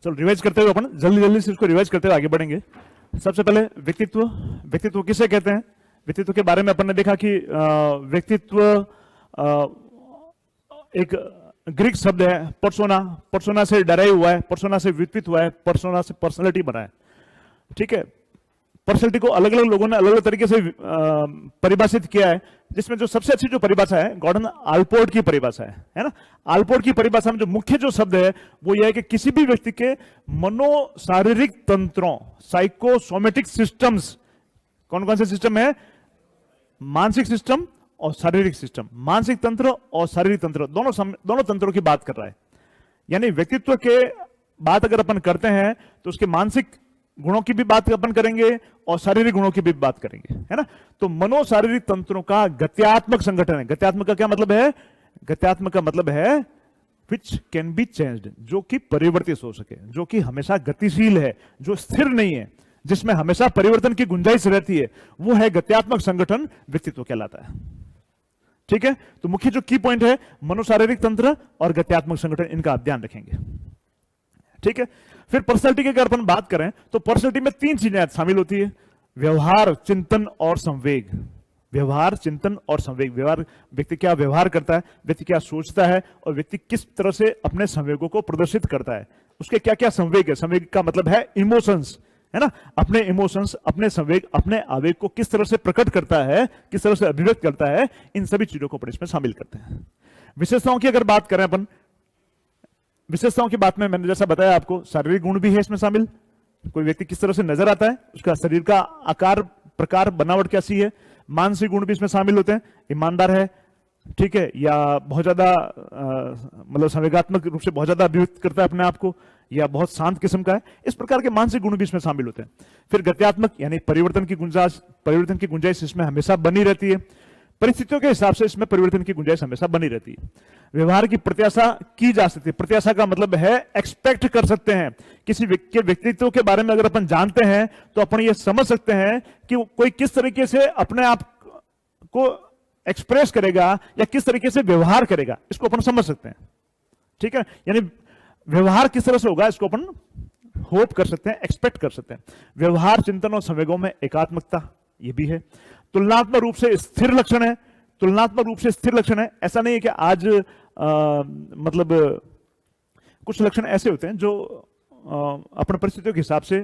चलो रिवाइज करते हुए अपन जल्दी जल्दी से इसको रिवाइज करते हुए आगे बढ़ेंगे। सबसे पहले व्यक्तित्व। व्यक्तित्व किसे कहते हैं? व्यक्तित्व के बारे में अपन ने देखा कि व्यक्तित्व एक ग्रीक शब्द है पर्सोना। पर्सोना से डराई हुआ है, पर्सोना से व्युत्पत्ति हुआ है, पर्सोना से पर्सनालिटी बना है। ठीक है, पर्सनालिटी को अलग अलग लोगों ने अलग अलग तरीके से परिभाषित किया है, जिसमें जो सबसे अच्छी जो परिभाषा है गॉर्डन आल्पोर्ट की परिभाषा है ना। आल्पोर्ट की परिभाषा में जो मुख्य जो शब्द है वो यह है कि किसी भी व्यक्ति के मनोशारीरिक तंत्रों, साइकोसोमेटिक सिस्टम्स, कौन कौन से सिस्टम है? मानसिक सिस्टम और शारीरिक सिस्टम। मानसिक तंत्र और शारीरिक तंत्र दोनों तंत्रों की बात कर रहा है। यानी व्यक्तित्व के बात अगर अपन करते हैं तो उसके मानसिक गुणों की भी बात अपन करेंगे और शारीरिक गुणों की भी बात करेंगे, है ना। तो मनोशारीरिक तंत्रों का गत्यात्मक संगठन है। गत्यात्मक का क्या मतलब है? गत्यात्मक का मतलब है विच कैन बी चेंज्ड, जो कि परिवर्तित हो सके, जो कि हमेशा गतिशील है, जो स्थिर नहीं है, जिसमें हमेशा परिवर्तन की गुंजाइश रहती है, वो है गत्यात्मक संगठन, व्यक्तित्व कहलाता है। ठीक है, तो मुख्य जो की पॉइंट है मनोशारीरिक तंत्र और गत्यात्मक संगठन, इनका आप ध्यान रखेंगे। ठीक है, फिर पर्सनालिटी की अगर अपन बात करें तो पर्सनालिटी में 3 चीजें शामिल होती है: व्यवहार, चिंतन और संवेग। व्यवहार, चिंतन और संवेग। व्यवहार, व्यक्ति क्या व्यवहार करता है, व्यक्ति क्या सोचता है, और व्यक्ति किस तरह से अपने संवेगों को प्रदर्शित करता है, उसके क्या क्या संवेग है। संवेग का मतलब है इमोशंस, है ना। अपने इमोशंस, अपने संवेग, अपने आवेग को किस तरह से प्रकट करता है, किस तरह से अभिव्यक्त करता है, इन सभी चीजों को अपन इसमें शामिल करते हैं। विशेषताओं की अगर बात करें अपन, विशेषताओं की बात में मैंने जैसा बताया आपको, शारीरिक गुण भी है इसमें शामिल। कोई व्यक्ति किस तरह से नजर आता है, उसका शरीर का आकार, प्रकार, बनावट कैसी है। मानसिक गुण भी इसमें शामिल होते हैं, ईमानदार है, ठीक है, या बहुत ज्यादा मतलब संवेगात्मक रूप से बहुत ज्यादा अभिव्यक्त करता है अपने आप को, या बहुत शांत किस्म का है। इस प्रकार के मानसिक गुण भी इसमें शामिल होते हैं। फिर गत्यात्मक, यानी परिवर्तन की गुंजाइश इसमें हमेशा बनी रहती है। परिस्थितियों के हिसाब से इसमें परिवर्तन की गुंजाइश हमेशा बनी रहती है। व्यवहार की प्रत्याशा की जा सकती है। प्रत्याशा का मतलब है एक्सपेक्ट कर सकते हैं। किसी व्यक्ति के व्यक्तित्व के बारे में अगर अपन जानते हैं तो अपन ये समझ सकते हैं कि कोई किस तरीके से अपने आप को एक्सप्रेस करेगा या किस तरीके से व्यवहार करेगा, इसको अपन समझ सकते हैं। ठीक है, यानी व्यवहार किस तरह से होगा इसको अपन होप कर सकते हैं, एक्सपेक्ट कर सकते हैं। व्यवहार, चिंतन और संवेगों में एकात्मकता, ये भी है। तुलनात्मक रूप से स्थिर लक्षण है। तुलनात्मक रूप से स्थिर लक्षण है, ऐसा नहीं है कि आज मतलब कुछ लक्षण ऐसे होते हैं जो अपने परिस्थितियों के हिसाब से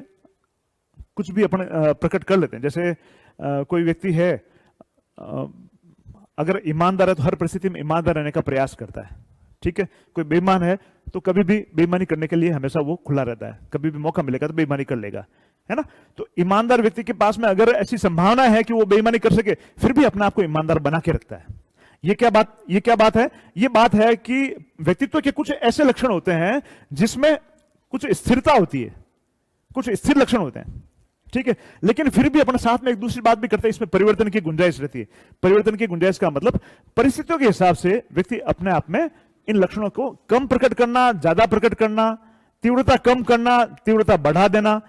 कुछ भी अपन प्रकट कर लेते हैं। जैसे कोई व्यक्ति है अगर ईमानदार है तो हर परिस्थिति में ईमानदार रहने का प्रयास करता है। ठीक है, कोई बेईमान है तो कभी भी बेईमानी करने के लिए हमेशा वो खुला रहता है, कभी भी मौका मिलेगा तो बेईमानी कर लेगा, है ना। तो ईमानदार व्यक्ति के पास में अगर ऐसी संभावना है कि वो बेईमानी कर सके, फिर भी अपने आप को ईमानदार बना के रखता है। ये क्या बात है? ये बात है कि व्यक्तित्व के कुछ ऐसे लक्षण होते हैं जिसमें कुछ स्थिरता होती है, कुछ स्थिर लक्षण होते हैं। ठीक है, लेकिन फिर भी अपने साथ में एक दूसरी बात भी करते हैं, इसमें परिवर्तन की गुंजाइश रहती है। परिवर्तन की गुंजाइश का मतलब परिस्थितियों के हिसाब से व्यक्ति अपने आप में इन लक्षणों को कम प्रकट करना, ज्यादा प्रकट करना, तीव्रता कम करना, तीव्रता बढ़ा देना।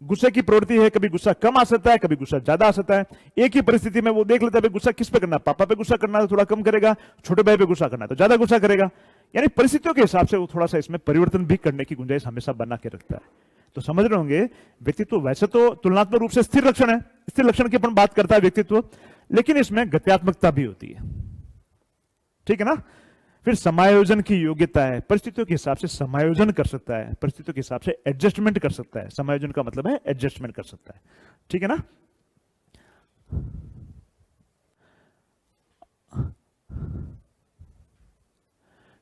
गुस्से की प्रवृत्ति है, कभी गुस्सा कम आ सकता है, कभी गुस्सा ज्यादा आ सकता है। एक ही परिस्थिति में वो देख लेता है गुस्सा किस पे करना है, पापा पे गुस्सा करना है तो थोड़ा कम करेगा, छोटे भाई पे गुस्सा करना है तो ज्यादा गुस्सा करेगा। यानी परिस्थितियों के हिसाब से वो थोड़ा सा इसमें परिवर्तन भी करने की गुंजाइश हमेशा बना के रखता है। तो समझ रहे होंगे, व्यक्तित्व वैसे तो तुलनात्मक रूप से स्थिर लक्षण है, स्थिर लक्षण की अपन बात करता है व्यक्तित्व, लेकिन इसमें गत्यात्मकता भी होती है। ठीक है ना। फिर समायोजन की योग्यता है, परिस्थितियों के हिसाब से समायोजन कर सकता है, परिस्थितियों के हिसाब से एडजस्टमेंट कर सकता है। समायोजन का मतलब है एडजस्टमेंट कर सकता है। ठीक है ना।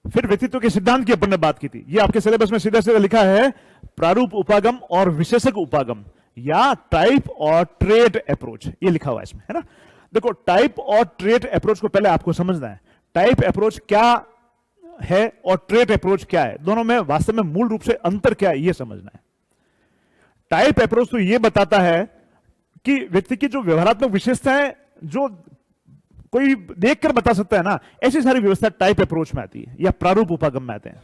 फिर व्यक्तित्व के सिद्धांत की अपन ने बात की थी, ये आपके सिलेबस में सीधा सीधा लिखा है, प्रारूप उपागम और विशेषक उपागम, या टाइप और ट्रेट अप्रोच, ये लिखा हुआ है इसमें, है ना। देखो, टाइप और ट्रेट अप्रोच को पहले आपको समझना है। टाइप अप्रोच क्या है और ट्रेट अप्रोच क्या है, दोनों में वास्तव में मूल रूप से अंतर क्या है, यह समझना है। टाइप अप्रोच तो यह बताता है कि व्यक्ति की जो व्यवहारात्मक विशेषता है, जो कोई देखकर बता सकता है ना, ऐसी सारी व्यवस्था टाइप अप्रोच में आती है या प्रारूप उपागम में आते हैं।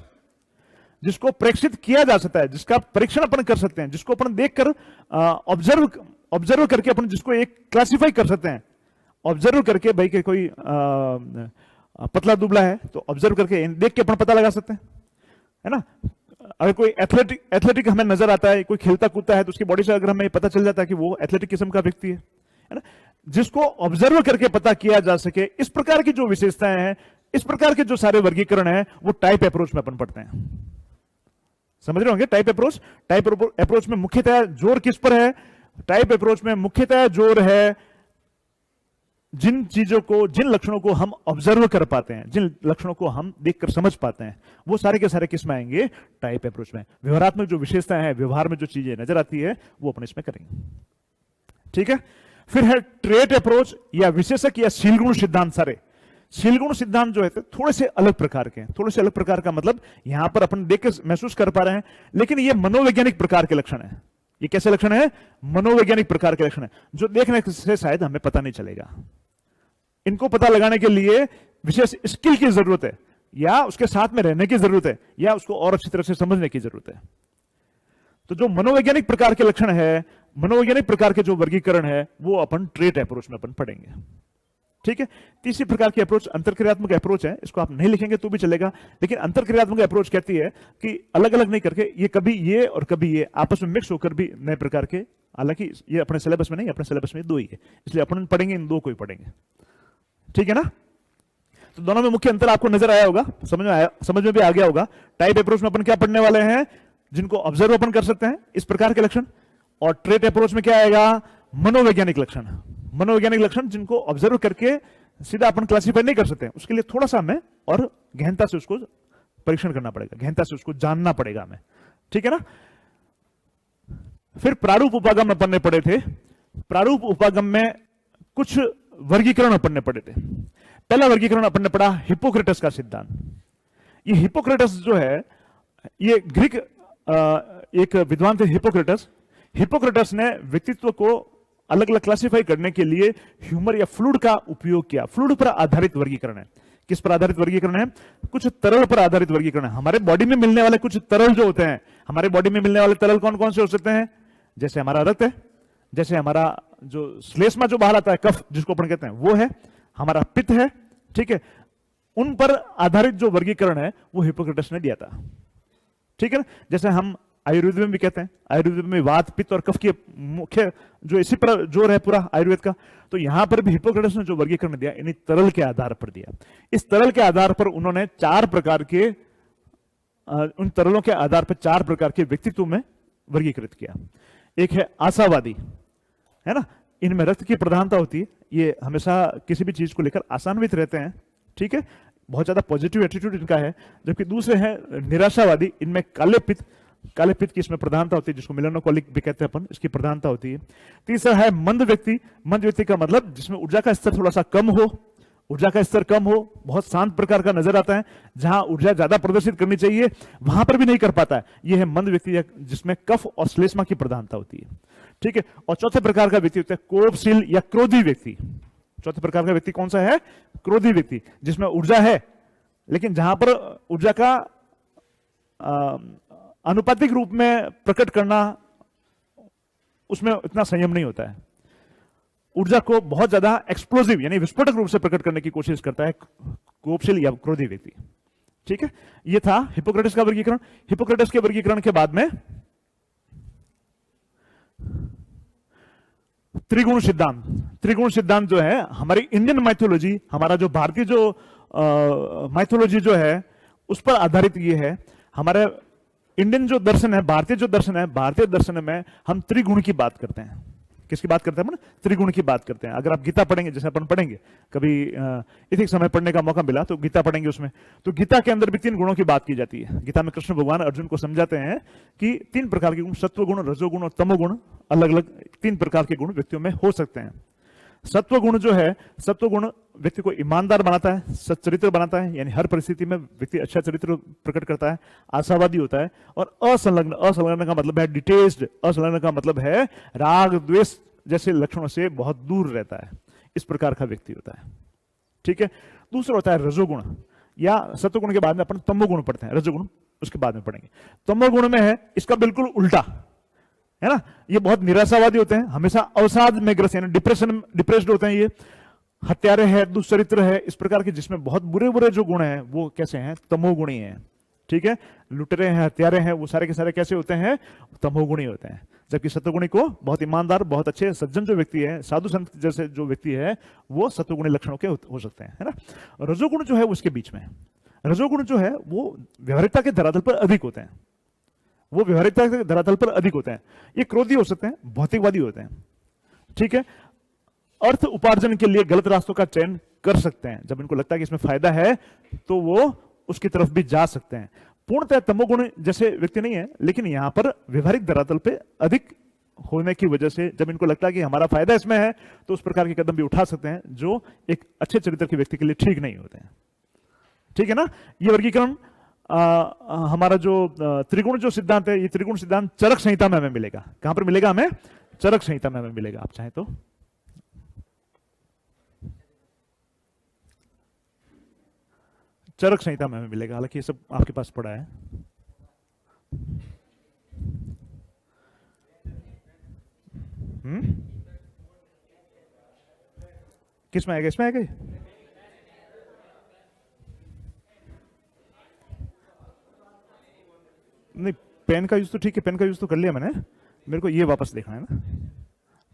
जिसको प्रेक्षित किया जा सकता है, जिसका परीक्षण अपन कर सकते हैं, जिसको अपन देखकर ऑब्जर्व करके अपन जिसको एक क्लासिफाई कर सकते हैं। ऑब्जर्व करके भाई के कोई पतला दुबला है तो ऑब्जर्व करके देख के अपन पता लगा सकते हैं, है ना। अगर कोई एथलेटिक हमें नजर आता है, कोई खेलता कूदता है, तो उसकी बॉडी से अगर हमें पता चल जाता है कि वो एथलेटिक किस्म का व्यक्ति है ना, जिसको ऑब्जर्व करके पता किया जा सके, इस प्रकार की जो विशेषताएं हैं, इस प्रकार के जो सारे वर्गीकरण हैं, वो टाइप अप्रोच में अपन पढ़ते हैं। समझ रहे होंगे टाइप अप्रोच में मुख्यतः जोर किस पर है? टाइप अप्रोच में मुख्यतः जोर है जिन चीजों को, जिन लक्षणों को हम ऑब्जर्व कर पाते हैं, जिन लक्षणों को हम देखकर समझ पाते हैं, वो सारे के सारे किस में आएंगे? टाइप अप्रोच में। व्यवहारात्मक जो विशेषताएं हैं, व्यवहार में जो चीजें नजर आती है, वो अपन इसमें करेंगे। ठीक है। फिर है ट्रेट अप्रोच या विशेषक या शीलगुण सिद्धांत। सारे शीलगुण सिद्धांत जो है थोड़े से अलग प्रकार के हैं। थोड़े से अलग प्रकार का मतलब यहां पर अपन देख के महसूस कर पा रहे हैं, लेकिन ये मनोवैज्ञानिक प्रकार के लक्षण है। ये कैसे लक्षण है? मनोवैज्ञानिक प्रकार के लक्षण है, जो देखने से शायद हमें पता नहीं चलेगा। इनको पता लगाने के लिए विशेष स्किल की जरूरत है, या उसके साथ में रहने की जरूरत है, या उसको और अच्छी तरह से समझने की जरूरत है। तो जो मनोवैज्ञानिक प्रकार के लक्षण है, मनोवैज्ञानिक प्रकार के जो वर्गीकरण है, वो अपन ट्रेट अप्रोच में अपन पढ़ेंगे। ठीक है। तीसरी प्रकार की अप्रोच अंतरक्रियात्मक अप्रोच है। इसको आप नहीं लिखेंगे तो भी चलेगा, लेकिन अंतरक्रियात्मक अप्रोच कहती है कि अलग अलग नहीं करके, ये कभी ये और कभी ये आपस में मिक्स होकर भी नए प्रकार के, हालांकि ये अपने सिलेबस में नहीं, अपने सिलेबस में 2 ही है, इसलिए अपन पढ़ेंगे, इन 2 को ही पढ़ेंगे। ठीक है ना। तो दोनों में मुख्य अंतर आपको नजर आया होगा, समझ में भी आ गया होगा। टाइप अप्रोच में अपन क्या पढ़ने वाले हैं? जिनको ऑब्जर्व अपन कर सकते हैं, इस प्रकार के लक्षण। और ट्रेट अप्रोच में क्या आएगा? मनोवैज्ञानिक लक्षण। मनोवैज्ञानिक लक्षण जिनको ऑब्जर्व करके सीधा अपन क्लासिफाई नहीं कर सकते, उसके लिए थोड़ा सा हमें और गहनता से उसको परीक्षण करना पड़ेगा, गहनता से उसको जानना पड़ेगा हमें। ठीक है ना। फिर प्रारूप उपागम अपन ने पढ़े थे। प्रारूप उपागम में कुछ वर्गीकरण अपन ने पढ़े थे। पहला वर्गीकरण अपन ने पढ़ा हिपोक्रेटस का सिद्धांत। ये हिपोक्रेटस जो है, ये ग्रीक एक विद्वान थे हिपोक्रेटस। हिपोक्रेटस ने व्यक्तित्व को अलग अलग क्लासिफाई करने के लिए ह्यूमर या फ्लूइड का उपयोग किया। फ्लूइड पर आधारित वर्गीकरण है। किस पर आधारित वर्गीकरण है? कुछ तरल पर आधारित वर्गीकरण है। हमारे बॉडी में मिलने वाले कुछ तरल जो होते हैं, हमारे बॉडी में मिलने वाले तरल कौन कौन से हो सकते हैं? जैसे हमारा रक्त है, जैसे हमारा जो श्लेष्मा जो बाहर आता है, कफ जिसको अपन कहते हैं, वो है, हमारा पित्त है। ठीक है। उन पर आधारित जो वर्गीकरण है, वो हिपोक्रेटस ने दिया था। ठीक है ना। जैसे हम आयुर्वेद में भी कहते हैं, आयुर्वेद में वात, पित्त और कफ की मुख्य जो इसी पर जोर है पूरा आयुर्वेद का, तो यहां पर भी हिपोक्रेटस ने जो वर्गीकरण दिया, इन्हीं तरल के आधार पर दिया। इस तरल के आधार पर उन्होंने 4 प्रकार के, उन तरलों के आधार पर 4 प्रकार के व्यक्तित्व में वर्गीकृत किया। एक है आशावादी, है ना, इनमें रक्त की प्रधानता होती है, ये हमेशा किसी भी चीज को लेकर आशान्वित रहते हैं। ठीक है। बहुत ज्यादा पॉजिटिव एटीट्यूड इनका है। जबकि दूसरे हैं निराशावादी, इनमें काले पित्त की इसमें प्रधानता होती है, जिसको मेलानोकोलिक भी कहते हैं अपन, इसकी प्रधानता होती है। तीसरा है मंद व्यक्ति। मंद व्यक्ति का मतलब जिसमें ऊर्जा का स्तर थोड़ा सा कम हो, ऊर्जा का स्तर कम हो, बहुत शांत प्रकार का नजर आता है, जहां ऊर्जा ज्यादा प्रदर्शित करनी चाहिए वहां पर भी नहीं कर पाता है। यह है मंद व्यक्ति, जिसमें कफ और श्लेष्मा की प्रधानता होती है। ठीक है। और चौथे प्रकार का व्यक्ति होता है कोपशील या क्रोधी व्यक्ति। चौथे प्रकार का व्यक्ति कौन सा है? क्रोधी व्यक्ति, जिसमें ऊर्जा है, लेकिन जहां पर ऊर्जा का अनुपातिक रूप में प्रकट करना, उसमें इतना संयम नहीं होता है। ऊर्जा को बहुत ज्यादा एक्सप्लोसिव यानी विस्फोटक रूप से प्रकट करने की कोशिश करता है कोपशील या क्रोधी व्यक्ति। ठीक है। यह था हिपोक्रेटस का वर्गीकरण। हिपोक्रेटस के वर्गीकरण के बाद में त्रिगुण सिद्धांत। त्रिगुण सिद्धांत जो है, हमारी इंडियन माइथोलॉजी, हमारा जो भारतीय जो माइथोलॉजी जो है, उस पर आधारित ये है। हमारे इंडियन जो दर्शन है, भारतीय जो दर्शन है, भारतीय दर्शन में हम त्रिगुण की बात करते हैं। किसकी बात करते हैं? त्रिगुण की बात करते हैं। अगर आप गीता पढ़ेंगे, जैसे अपन पढ़ेंगे, कभी इतिक समय पढ़ने का मौका मिला तो गीता पढ़ेंगे, उसमें तो गीता के अंदर भी 3 गुणों की बात की जाती है। गीता में कृष्ण भगवान अर्जुन को समझाते हैं कि 3 प्रकार के गुण, सत्वगुण, रजोगुण और तमोगुण, अलग अलग 3 प्रकार के गुण व्यक्तियों में हो सकते हैं। सत्वगुण जो है, सत्वगुण व्यक्ति को ईमानदार बनाता है, सच्चरित्र बनाता है, यानी हर परिस्थिति में व्यक्ति अच्छा चरित्र प्रकट करता है, आशावादी होता है। और असंलग्न, असंलग्न का मतलब है डिटेच्ड, असंलग्न का मतलब है राग द्वेष जैसे लक्षणों से बहुत दूर रहता है। इस प्रकार का व्यक्ति होता है। ठीक है। दूसरा होता है रजोगुण, या सत्वगुण के बाद में अपन तमोगुण पढ़ते हैं, रजोगुण उसके बाद में पढ़ेंगे। तमोगुण में है इसका बिल्कुल उल्टा, है ना, ये बहुत निराशावादी होते हैं, हमेशा अवसाद में ग्रस्त यानी डिप्रेस्ड होते हैं, ये हत्यारे हैं, दुष्चरित्र है, इस प्रकार के जिसमें बहुत बुरे बुरे जो गुण हैं वो कैसे हैं? तमोगुणी हैं। ठीक है, लुटेरे हैं, हत्यारे हैं, वो सारे के सारे कैसे होते हैं? तमोगुणी होते हैं। जबकि सत्वगुणी को बहुत ईमानदार, बहुत अच्छे सज्जन जो व्यक्ति है, साधु संत जैसे जो व्यक्ति है, वो सत्वगुणी लक्षणों के हो सकते हैं, है ना। रजोगुण जो है उसके बीच में, रजोगुण जो है वो व्यवहारिकता के धरातल पर अधिक होते हैं, वो व्यवहारिकता के धरातल पर अधिक होते हैं। ये क्रोधी हो सकते हैं, भौतिकवादी होते हैं, ठीक है। अर्थ उपार्जन के लिए गलत रास्तों का चयन कर सकते हैं, जब इनको लगता है कि इसमें फायदा है तो वो उसकी तरफ भी जा सकते हैं। पूर्णतः तमोगुण जैसे व्यक्ति नहीं है, लेकिन यहां पर व्यवहारिक धरातल पे अधिक होने की वजह से जब इनको लगता है कि हमारा फायदा इसमें है, तो उस प्रकार के कदम भी उठा सकते हैं जो एक अच्छे चरित्र के व्यक्ति के लिए ठीक नहीं होते हैं, ठीक है ना। ये वर्गीकरण हमारा जो त्रिगुण जो सिद्धांत है, ये त्रिगुण सिद्धांत चरक संहिता में हमें मिलेगा। कहां पर मिलेगा? हमें चरक संहिता में हमें मिलेगा, आप चाहें तो। चरक संहिता में हमें मिलेगा, हालांकि ये सब आपके पास पड़ा है। किस में आएगा? इसमें आएगा? नहीं, पेन का यूज तो ठीक है, पेन का यूज तो कर लिया मैंने, मेरे को ये वापस देखना है ना।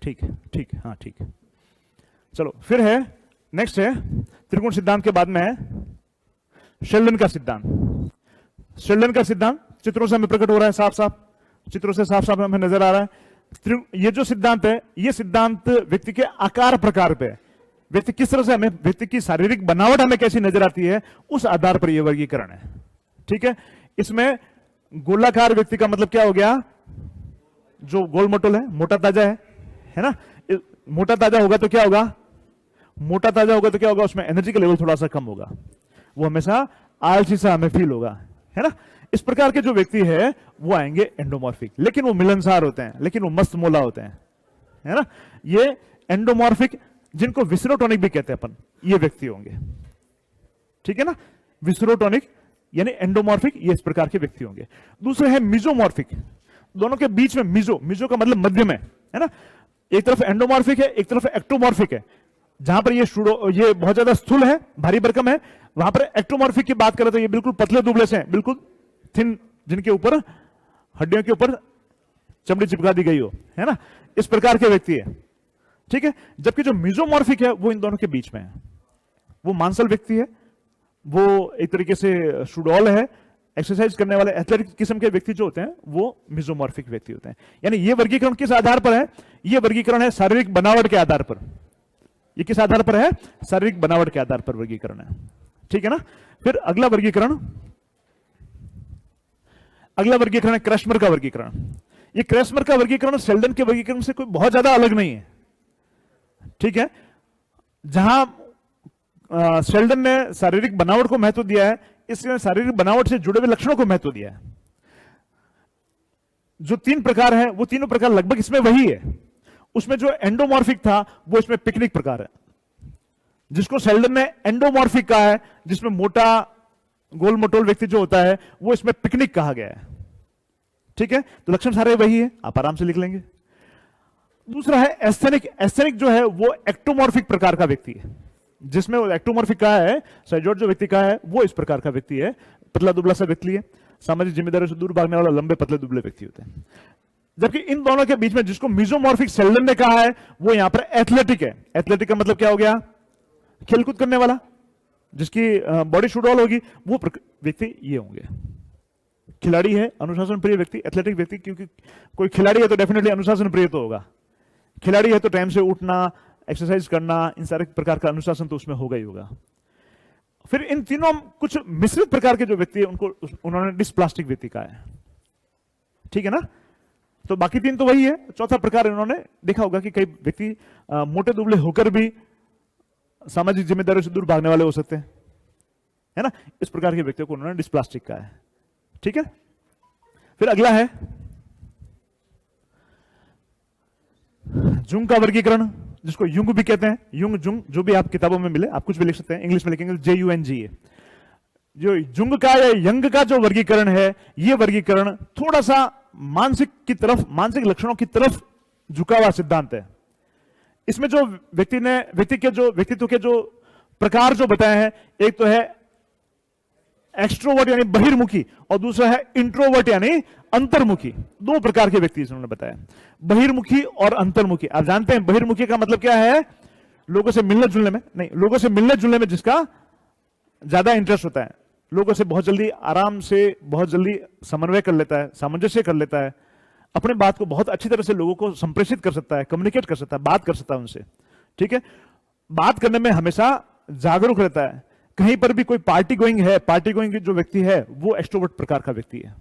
ठीक है, ठीक है, हाँ ठीक है। चलो फिर है, नेक्स्ट है त्रिगुण सिद्धांत के बाद में है शेल्डन का सिद्धांत। शेल्डन का सिद्धांत चित्रों से हमें प्रकट हो रहा है, साफ साफ चित्रों से साफ साफ हमें नजर आ रहा है। ये जो सिद्धांत है, ये सिद्धांत व्यक्ति के आकार प्रकार पे, व्यक्ति किस तरह से हमें, व्यक्ति की शारीरिक बनावट हमें कैसी नजर आती है, उस आधार पर यह वर्गीकरण है, ठीक है। इसमें गोलाकार व्यक्ति का मतलब क्या हो गया? जो गोल मोटोल है, मोटा ताजा है ना। मोटा ताजा होगा तो क्या होगा? मोटा ताजा होगा तो क्या होगा? उसमें एनर्जी का लेवल थोड़ा सा कम होगा, वो हमेशा आलसी सा हमें फील होगा, है ना। इस प्रकार के जो व्यक्ति है वो आएंगे एंडोमॉर्फिक, लेकिन वो मिलनसार होते हैं, लेकिन वो मस्त मोला होते हैं, है ना। ये एंडोमॉर्फिक, जिनको विसरोटोनिक भी कहते हैं अपन, ये व्यक्ति होंगे, ठीक है ना। विसरोटोनिक यानी एंडोमॉर्फिक, ये इस प्रकार के व्यक्ति होंगे। दूसरे है मिजोमॉर्फिक, दोनों के बीच में मिजो का मतलब मध्य में, है ना। एक तरफ एंडोमॉर्फिक है, एक तरफ एक्टोमॉर्फिक है। जहां पर ये बहुत ज्यादा स्थूल है, भारी भरकम है, वहां पर एक्टोमॉर्फिक की बात करें तो ये बिल्कुल पतले दुबले से हैं, बिल्कुल थिन, जिनके ऊपर हड्डियों के ऊपर चमड़ी चिपका दी गई हो, है ना। इस प्रकार के व्यक्ति है, ठीक है। जबकि जो मिजोमॉर्फिक है वो इन दोनों के बीच में है, वो मांसल व्यक्ति है, वो एक तरीके से सुडौल है, एक्सरसाइज करने वाले एथलेटिक किस्म के व्यक्ति जो होते हैं वो मिजोमॉर्फिक व्यक्ति होते हैं। यानी ये वर्गीकरण किस आधार पर है? ये वर्गीकरण है शारीरिक बनावट के आधार पर। ये किस आधार पर है? शारीरिक बनावट के आधार पर वर्गीकरण है, ठीक है ना। फिर अगला वर्गीकरण है क्रैस्मर का वर्गीकरण। ये क्रैस्मर का वर्गीकरण शेल्डन के वर्गीकरण से कोई बहुत ज्यादा अलग नहीं है, ठीक है। जहां शेल्डन ने शारीरिक बनावट को महत्व दिया है, इसने शारीरिक बनावट से जुड़े हुए लक्षणों को महत्व दिया है। जो 3 प्रकार है वो तीनों प्रकार लगभग इसमें वही है। उसमें जो एंडोमॉर्फिक था वो इसमें पिकनिक प्रकार है, जिसको शेल्डन ने एंडोमॉर्फिक कहा है, जिसमें मोटा गोल मटोल व्यक्ति जो होता है वो इसमें पिकनिक कहा गया है, ठीक है। तो लक्षण सारे वही है, आप आराम से लिख लेंगे। दूसरा है एस्थेनिक। एस्थेनिक जो है वो एक्टोमॉर्फिक प्रकार का व्यक्ति है, जिसमें वो एक्टोमॉर्फिक कहा है, साइजोट जो व्यक्ति कहा है वो इस प्रकार का व्यक्ति है, पतला दुबला सा व्यक्ति है, सामाजिक जिम्मेदारियों से दूर भागने वाला लंबे पतले दुबले व्यक्ति होते हैं। जबकि इन दोनों के बीच में जिसको मिजोमॉर्फिक शेल्डन ने कहा है वो यहां पर एथलेटिक है। एथलेटिक का मतलब क्या हो गया? खेलकूद करने वाला, जिसकी बॉडी सुडौल होगी, वो व्यक्ति ये होंगे। खिलाड़ी है, अनुशासन प्रिय व्यक्ति, एथलेटिक व्यक्ति, क्योंकि कोई खिलाड़ी है तो डेफिनेटली अनुशासन प्रिय तो होगा। खिलाड़ी है तो टाइम से उठना, एक्सरसाइज करना, इन सारे प्रकार का अनुशासन तो उसमें होगा ही होगा। फिर इन तीनों कुछ मिश्रित प्रकार के जो व्यक्ति है उनको उन्होंने डिस्प्लास्टिक व्यक्ति कहा है, ठीक है ना। तो बाकी 3 तो वही है। चौथा प्रकार इन्होंने देखा होगा कि कई व्यक्ति मोटे दुबले होकर भी सामाजिक जिम्मेदारियों से दूर भागने वाले हो सकते हैं, है ना। इस प्रकार के व्यक्तियों को उन्होंने डिस्प्लास्टिक कहा है, ठीक है। फिर अगला है जुंग का वर्गीकरण, जिसको युंग भी कहते हैं। युंग, जुंग, जो भी आप किताबों में मिले, आप कुछ भी लिख सकते हैं, इंग्लिश में लिखेंगे JUNG। जो जुंग का या यंग का जो वर्गीकरण है, ये वर्गीकरण थोड़ा सा मानसिक की तरफ, मानसिक लक्षणों की तरफ झुका हुआ सिद्धांत है। इसमें जो व्यक्तित्व के जो प्रकार जो बताए हैं, एक तो है एक्सट्रोवर्ट यानी बहिर्मुखी, और दूसरा है इंट्रोवर्ट यानी अंतर्मुखी। दो प्रकार के व्यक्ति उन्होंने बताया, बहिर्मुखी और अंतर्मुखी। आप जानते हैं बहिर्मुखी का मतलब क्या है? लोगों से मिलने जुलने में नहीं, लोगों से मिलने जुलने में जिसका ज्यादा इंटरेस्ट होता है, लोगों से बहुत जल्दी आराम से बहुत जल्दी समन्वय कर लेता है, सामंजस्य कर लेता है, अपने बात को बहुत अच्छी तरह से लोगों को संप्रेषित कर सकता है, कम्युनिकेट कर सकता है, बात कर सकता है उनसे। ठीक है, बात करने में हमेशा जागरूक रहता है। कहीं पर भी कोई पार्टी गोइंग है, पार्टी गोइंग जो व्यक्ति है वो एक्सट्रोवर्ट प्रकार का व्यक्ति है।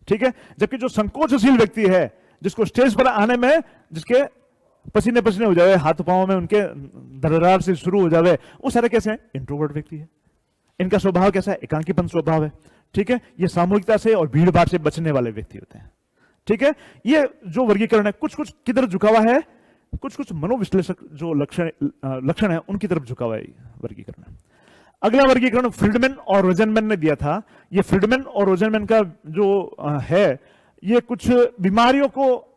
ठीक है, जबकि जो संकोचशील व्यक्ति है, जिसको स्टेज पर आने में जिसके पसीने पसीने हो जाए, हाथ पांव में उनके धड़धड़ाहट से शुरू हो जाए, वो सारे कैसे हैं? इंट्रोवर्ट व्यक्ति है। इनका स्वभाव कैसा है? एकांकीपन स्वभाव है। ठीक है, ये सामूहिकता से और भीड़ भाड़ से बचने वाले व्यक्ति होते हैं। ठीक है, ये जो वर्गीकरण है कुछ कुछ किधर झुका हुआ है, कुछ कुछ मनोविश्लेषक जो लक्षण है उनकी तरफ झुका हुआ है वर्गीकरण। अगला वर्गीकरण फ्रीडमैन और रोजनमैन ने दिया था। ये फ्रीडमैन और रोजनमैन का जो है, ये कुछ बीमारियों को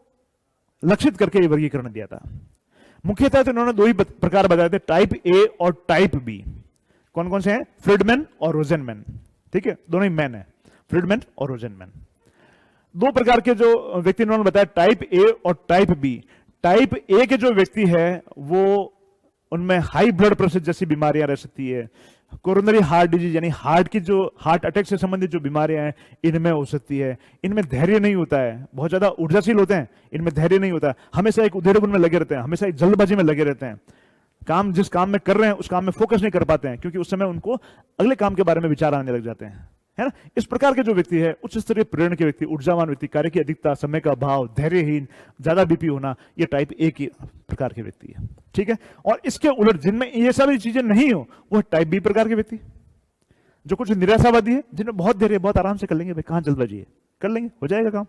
लक्षित करके ये वर्गीकरण दिया था। मुख्यतः तो इन्होंने दो ही प्रकार बताए थे, टाइप ए और टाइप बी। कौन कौन से हैं? फ्रीडमैन और रोजनमैन। ठीक है, दोनों ही मैन है, फ्रीडमैन और रोजनमैन। दो प्रकार के जो व्यक्ति इन्होंने बताया, टाइप ए और टाइप बी। टाइप ए के जो व्यक्ति है वो, उनमें हाई ब्लड प्रेशर जैसी बीमारियां रह सकती है, कोरोनरी हार्ट डिजीज यानी हार्ट की जो हार्ट अटैक से संबंधित जो बीमारियां हैं इनमें हो सकती है। इनमें धैर्य नहीं होता है, बहुत ज्यादा ऊर्जाशील होते हैं, इनमें धैर्य नहीं होता है, हमेशा एक उधेड़बुन में लगे रहते हैं, हमेशा एक जल्दबाजी में लगे रहते हैं, जिस काम में कर रहे हैं उस काम में फोकस नहीं कर पाते हैं, क्योंकि उस समय उनको अगले काम के बारे में विचार आने लग जाते हैं, है ना। इस प्रकार के जो व्यक्ति है, उच्च स्तरीय प्रेरण के व्यक्ति, ऊर्जावान व्यक्ति, कार्य की अधिकता, समय का अभाव, धैर्यहीन, ज्यादा बीपी होना, ये टाइप ए की प्रकार के व्यक्ति है। ठीक है, और इसके उलट जिनमें ये सारी चीजें नहीं हो, वो टाइप बी प्रकार के व्यक्ति, जो कुछ निराशावादी है, जिनमें बहुत धैर्य, बहुत आराम से कर लेंगे, भाई कहां जल्दबाजी है, कर लेंगे, हो जाएगा काम,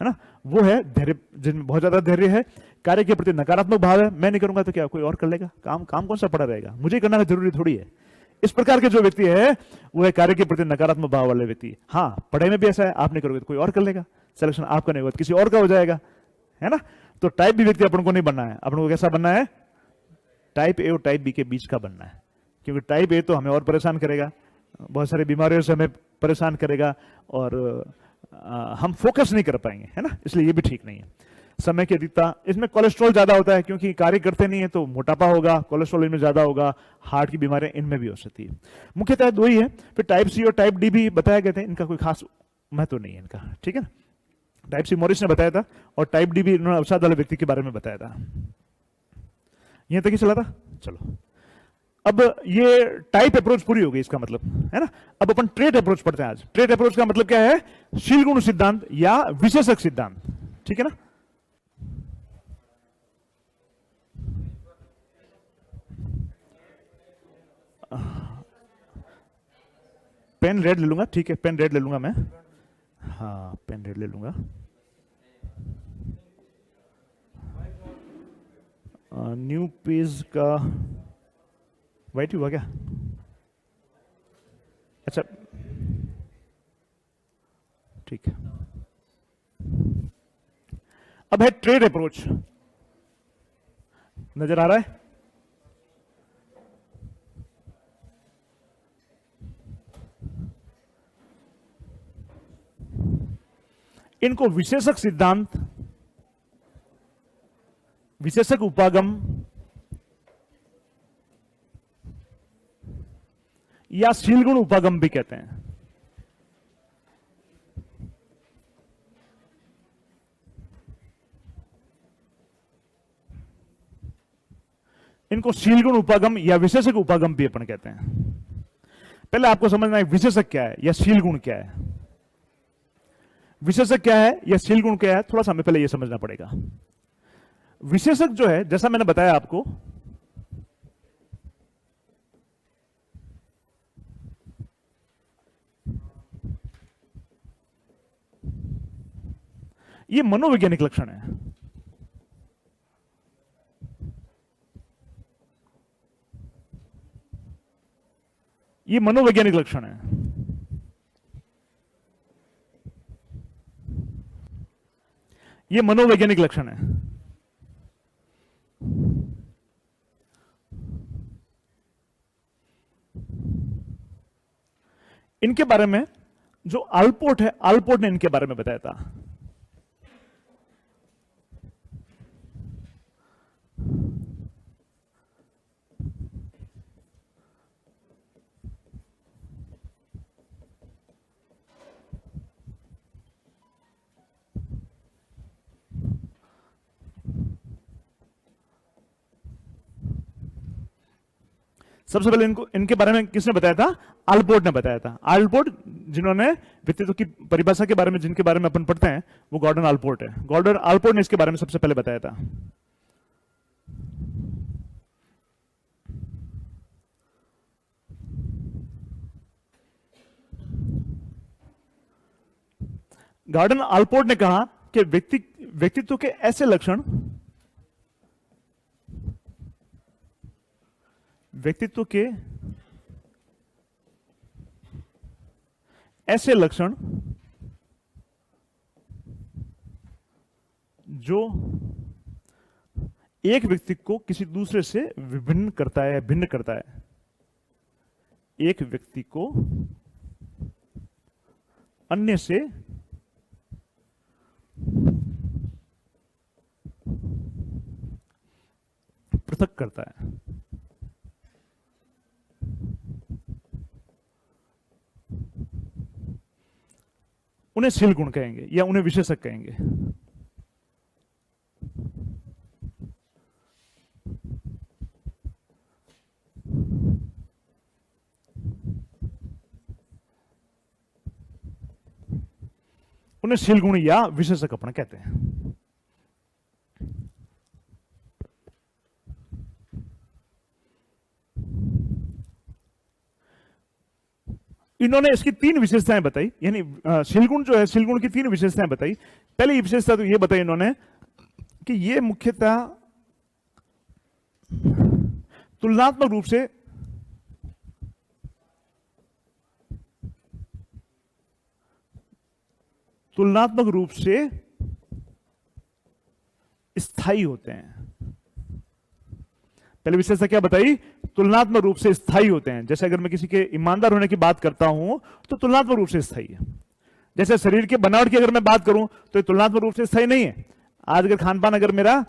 है ना। वो है धैर्य, जिनमें बहुत ज्यादा धैर्य है, कार्य के प्रति नकारात्मक भाव है, मैं नहीं करूंगा तो क्या कोई और कर लेगा, काम कौन सा पड़ा रहेगा, मुझे करना जरूरी थोड़ी है। इस प्रकार के जो व्यक्ति है वो है कार्य के प्रति नकारात्मक भाव वाले व्यक्ति। हाँ, पढ़ाई में भी ऐसा है, आप नहीं करोगे तो कोई और कर लेगा, सिलेक्शन आपका नहीं होगा तो किसी और का हो जाएगा, है ना। तो टाइप बी व्यक्ति अपन को नहीं बनना है, अपन को कैसा बनना है? टाइप ए और टाइप बी के बीच का बनना है, क्योंकि टाइप ए तो हमें और परेशान करेगा, बहुत सारी बीमारियों से हमें परेशान करेगा, और हम फोकस नहीं कर पाएंगे, है ना, इसलिए ये भी ठीक नहीं है। समय की अधिकता, इसमें कोलेस्ट्रॉल ज्यादा होता है, क्योंकि कार्य करते नहीं है तो मोटापा होगा, कोलेस्ट्रॉल इनमें ज्यादा होगा, हार्ट की बीमारियां इनमें भी हो सकती है। मुख्यतः दो ही है। फिर टाइप सी और टाइप डी भी बताया गए थे, इनका कोई खास महत्व नहीं है इनका, ठीक है। टाइप सी मॉरिस ने बताया था, और टाइप डी भी इन्होंने अवसाद वाले व्यक्ति के बारे में बताया था। यहां तक ही चला था। चलो, अब ये टाइप अप्रोच पूरी हो गई, इसका मतलब, है ना। अब अपन ट्रेट अप्रोच पढ़ते हैं आज। ट्रेट अप्रोच का मतलब क्या है? शील गुण सिद्धांत या विशेषक सिद्धांत, ठीक है ना। पेन रेड ले लूंगा, ठीक है, पेन रेड ले लूंगा मैं, हाँ पेन रेड ले लूंगा। न्यू पेज का वाइट हुआ क्या? अच्छा ठीक है। अब है ट्रेड अप्रोच, नजर आ रहा है? इनको विशेषक सिद्धांत, विशेषक उपागम या शीलगुण उपागम भी कहते हैं। इनको शीलगुण उपागम या विशेषक उपागम भी अपन कहते हैं। पहले आपको समझना है विशेषक क्या है या शीलगुण क्या है। विशेषक क्या है या शीलगुण क्या है, थोड़ा सा हमें पहले यह समझना पड़ेगा। विशेषक जो है, जैसा मैंने बताया आपको, ये मनोवैज्ञानिक लक्षण है। ये मनोवैज्ञानिक लक्षण है। ये मनोवैज्ञानिक लक्षण है। इनके बारे में जो आलपोर्ट है, आलपोर्ट ने इनके बारे में बताया था। सबसे पहले इनको इनके बारे में किसने बताया था? आलपोर्ट ने बताया था। आलपोर्ट जिन्होंने व्यक्तित्व की परिभाषा के बारे में, जिनके बारे में अपन पढ़ते हैं, वो गॉर्डन आलपोर्ट है। गॉर्डन आलपोर्ट ने इसके बारे में सबसे पहले बताया था। गॉर्डन आलपोर्ट ने कहा कि व्यक्तित्व के ऐसे लक्षण, व्यक्तित्व के ऐसे लक्षण जो एक व्यक्ति को किसी दूसरे से विभिन्न करता है, भिन्न करता है, एक व्यक्ति को अन्य से पृथक करता है। उन्हें शील गुण कहेंगे या उन्हें विशेषक कहेंगे। उन्हें शील गुण या विशेषक अपन कहते हैं। इन्होंने इसकी 3 विशेषताएं बताई, यानी शीलगुण जो है, शीलगुण की 3 विशेषताएं बताई। पहली विशेषता तो ये बताई इन्होंने कि ये मुख्यतः तुलनात्मक रूप से स्थायी होते हैं। पहली विशेषता क्या बताई? तुलनात्मक रूप से स्थायी होते हैं। जैसे अगर मैं किसी के ईमानदार होने की बात करता हूं तो तुलनात्मक रूप से स्थायी है। जैसे शरीर के बनावट की अगर मैं बात करूं तो ये तुलनात्मक रूप से स्थायी नहीं है। आज अगर खान पान अगर मेरा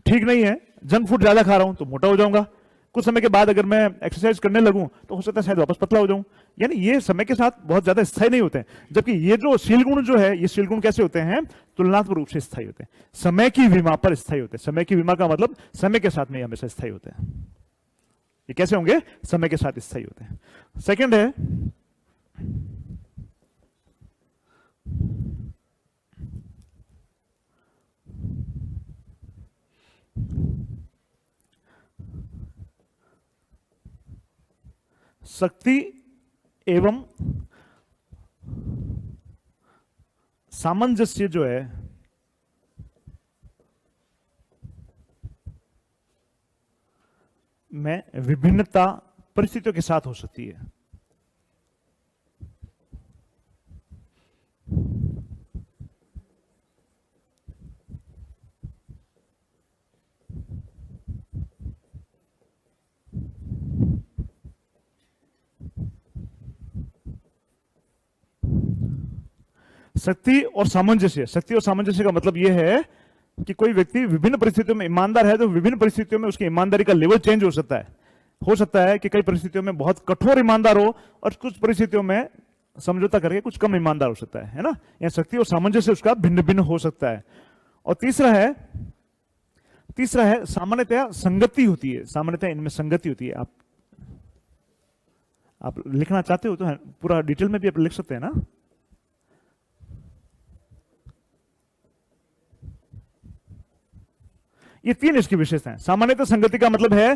ठीक नहीं है, जंक फूड ज्यादा खा रहा हूं तो मोटा हो जाऊंगा। कुछ समय के बाद अगर मैं एक्सरसाइज करने लगूं तो हो सकता है शायद वापस पतला हो जाऊं। यानी ये समय के साथ बहुत ज्यादा स्थायी नहीं होते हैं। जबकि ये जो शील गुण जो है, ये शील गुण कैसे होते हैं? तुलनात्मक रूप से स्थायी होते हैं, समय की विमा पर स्थायी होते हैं। समय की विमा का मतलब समय के साथ में हमेशा स्थायी होते हैं। ये कैसे होंगे? समय के साथ स्थायी होते हैं। सेकंड है शक्ति एवं सामंजस्य जो है में विभिन्नता परिस्थितियों के साथ हो सकती है। शक्ति और सामंजस्य, शक्ति और सामंजस्य का मतलब यह है कि कोई व्यक्ति विभिन्न परिस्थितियों में ईमानदार है तो विभिन्न परिस्थितियों में उसकी ईमानदारी का लेवल चेंज हो सकता है। हो सकता है कि कई परिस्थितियों में बहुत कठोर ईमानदार हो और कुछ परिस्थितियों में समझौता करके कुछ कम ईमानदार हो सकता है ना। यह शक्ति और सामंजस्य उसका भिन्न भिन्न हो सकता है। और तीसरा है सामान्यतया संगति होती है। सामान्यतया इनमें संगति होती है। आप लिखना चाहते हो तो पूरा डिटेल में भी आप लिख सकते हैं ना। ये 3 इसकी विशेषताएं। सामान्यतः संगति का मतलब है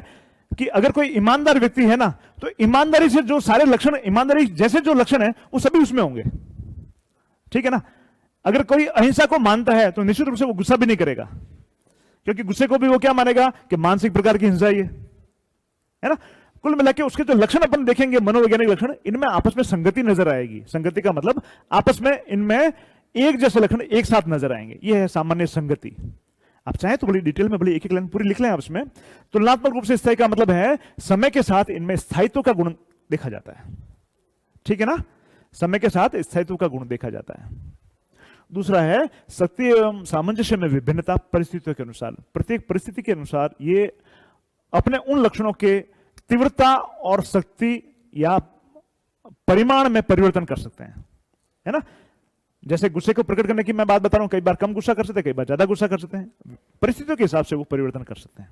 कि अगर कोई ईमानदार व्यक्ति है ना तो ईमानदारी से जो सारे लक्षण, ईमानदारी जैसे जो लक्षण है वो सभी उसमें होंगे। ठीक है ना। अगर कोई अहिंसा को मानता है तो निश्चित रूप से वो गुस्सा भी नहीं करेगा, क्योंकि गुस्से को भी वो क्या मानेगा कि मानसिक प्रकार की हिंसा है ना। कुल मिला के उसके जो लक्षण अपन देखेंगे, मनोवैज्ञानिक लक्षण, इनमें आपस में संगति नजर आएगी। संगति का मतलब आपस में इनमें एक जैसे लक्षण एक साथ नजर आएंगे। यह है सामान्य संगति। आप चाहें तो बड़ी डिटेल में बड़ी एक एक लाइन पूरी लिख लें आप इसमें। तुलनात्मक रूप से स्थायी का मतलब है समय के साथ इनमें स्थायित्व का गुण देखा जाता है। ठीक है ना। समय के साथ स्थायित्व का गुण देखा जाता है। दूसरा है शक्ति एवं सामंजस्य में विभिन्नता परिस्थितियों के अनुसार। प्रत्येक परिस्थिति के अनुसार ये अपने उन लक्षणों के तीव्रता और शक्ति या परिमाण में परिवर्तन कर सकते हैं, है ना। जैसे गुस्से को प्रकट करने की मैं बात बता रहा हूं, कई बार कम गुस्सा कर सकते हैं, कई बार ज्यादा गुस्सा कर सकते हैं, परिस्थितियों के हिसाब से वो परिवर्तन कर सकते हैं।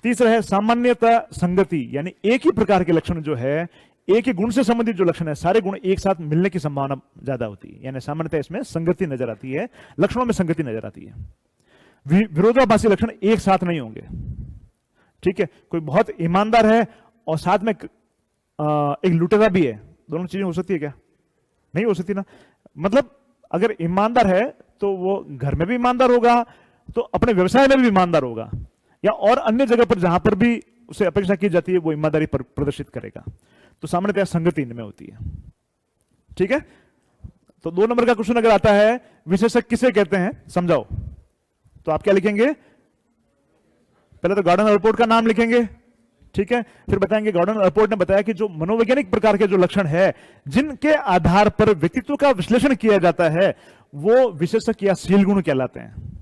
तीसरा है सामान्यता संगति, यानी एक ही प्रकार के लक्षण जो है, एक ही गुण से संबंधित जो लक्षण है, सारे गुण एक साथ मिलने की संभावना ज्यादा होती है, यानी सामान्यता इसमें संगति नजर आती है, लक्षणों में संगति नजर आती है। विरोधाभासी लक्षण एक साथ नहीं होंगे, ठीक है। कोई बहुत ईमानदार है और साथ में एक लुटेरा भी है, दोनों चीजें हो सकती है क्या? नहीं हो सकती ना। मतलब अगर ईमानदार है तो वो घर में भी ईमानदार होगा, तो अपने व्यवसाय में भी ईमानदार होगा, या और अन्य जगह पर जहां पर भी उसे अपेक्षा की जाती है वो ईमानदारी प्रदर्शित करेगा। तो सामान्यतः संगति इनमें होती है, ठीक है। तो 2 नंबर का क्वेश्चन अगर आता है विशेषक किसे कहते हैं समझाओ, तो आप क्या लिखेंगे? पहले तो गॉर्डन रिपोर्ट का नाम लिखेंगे, ठीक है। फिर बताएंगे गॉर्डन रिपोर्ट ने बताया कि जो मनोवैज्ञानिक प्रकार के जो लक्षण है जिनके आधार पर व्यक्तित्व का विश्लेषण किया जाता है वो विशेषक या शील गुण कहलाते हैं,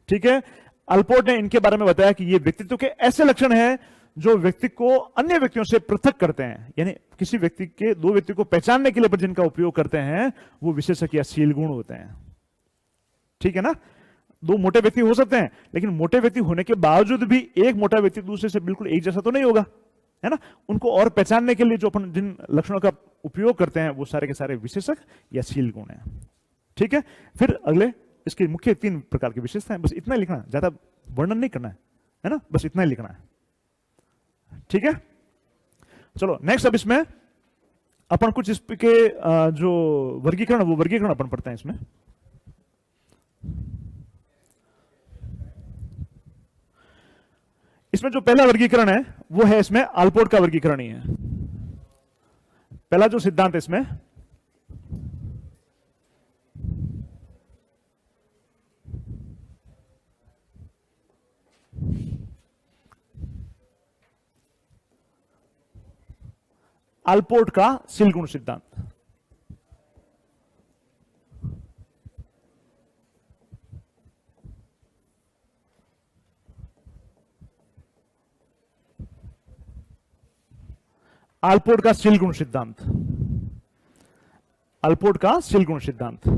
ठीक है। अल्पोर्ट ने इनके बारे में बताया कि ये व्यक्तित्व के ऐसे लक्षण हैं जो व्यक्ति को अन्य व्यक्तियों से पृथक करते हैं, यानी किसी व्यक्ति के 2 व्यक्ति को पहचानने के लिए जिनका उपयोग करते हैं वो विशेषक या शील गुण होते हैं, ठीक है ना। 2 मोटे व्यक्ति हो सकते हैं, लेकिन मोटे व्यक्ति होने के बावजूद भी एक मोटा व्यक्ति दूसरे से बिल्कुल एक जैसा तो नहीं होगा, है ना। उनको और पहचानने के लिए जो अपन जिन लक्षणों का उपयोग करते हैं वो सारे के सारे विशेषक या शील गुण हैं, ठीक है। फिर अगले इसके मुख्य 3 प्रकार की विशेषताएं, बस इतना ही लिखना, ज्यादा वर्णन नहीं करना है ना, बस इतना ही लिखना है, ठीक है। चलो नेक्स्ट, अब इसमें अपन कुछ इसके जो वर्गीकरण, वो वर्गीकरण अपन पढ़ते हैं इसमें। इसमें जो पहला वर्गीकरण है वो है इसमें आल्पोर्ट का वर्गीकरण ही है। पहला जो सिद्धांत है इसमें आल्पोर्ट का शील गुण सिद्धांत। आल्पोर्ट का शील गुण सिद्धांत, आल्पोर्ट का शील गुण सिद्धांत।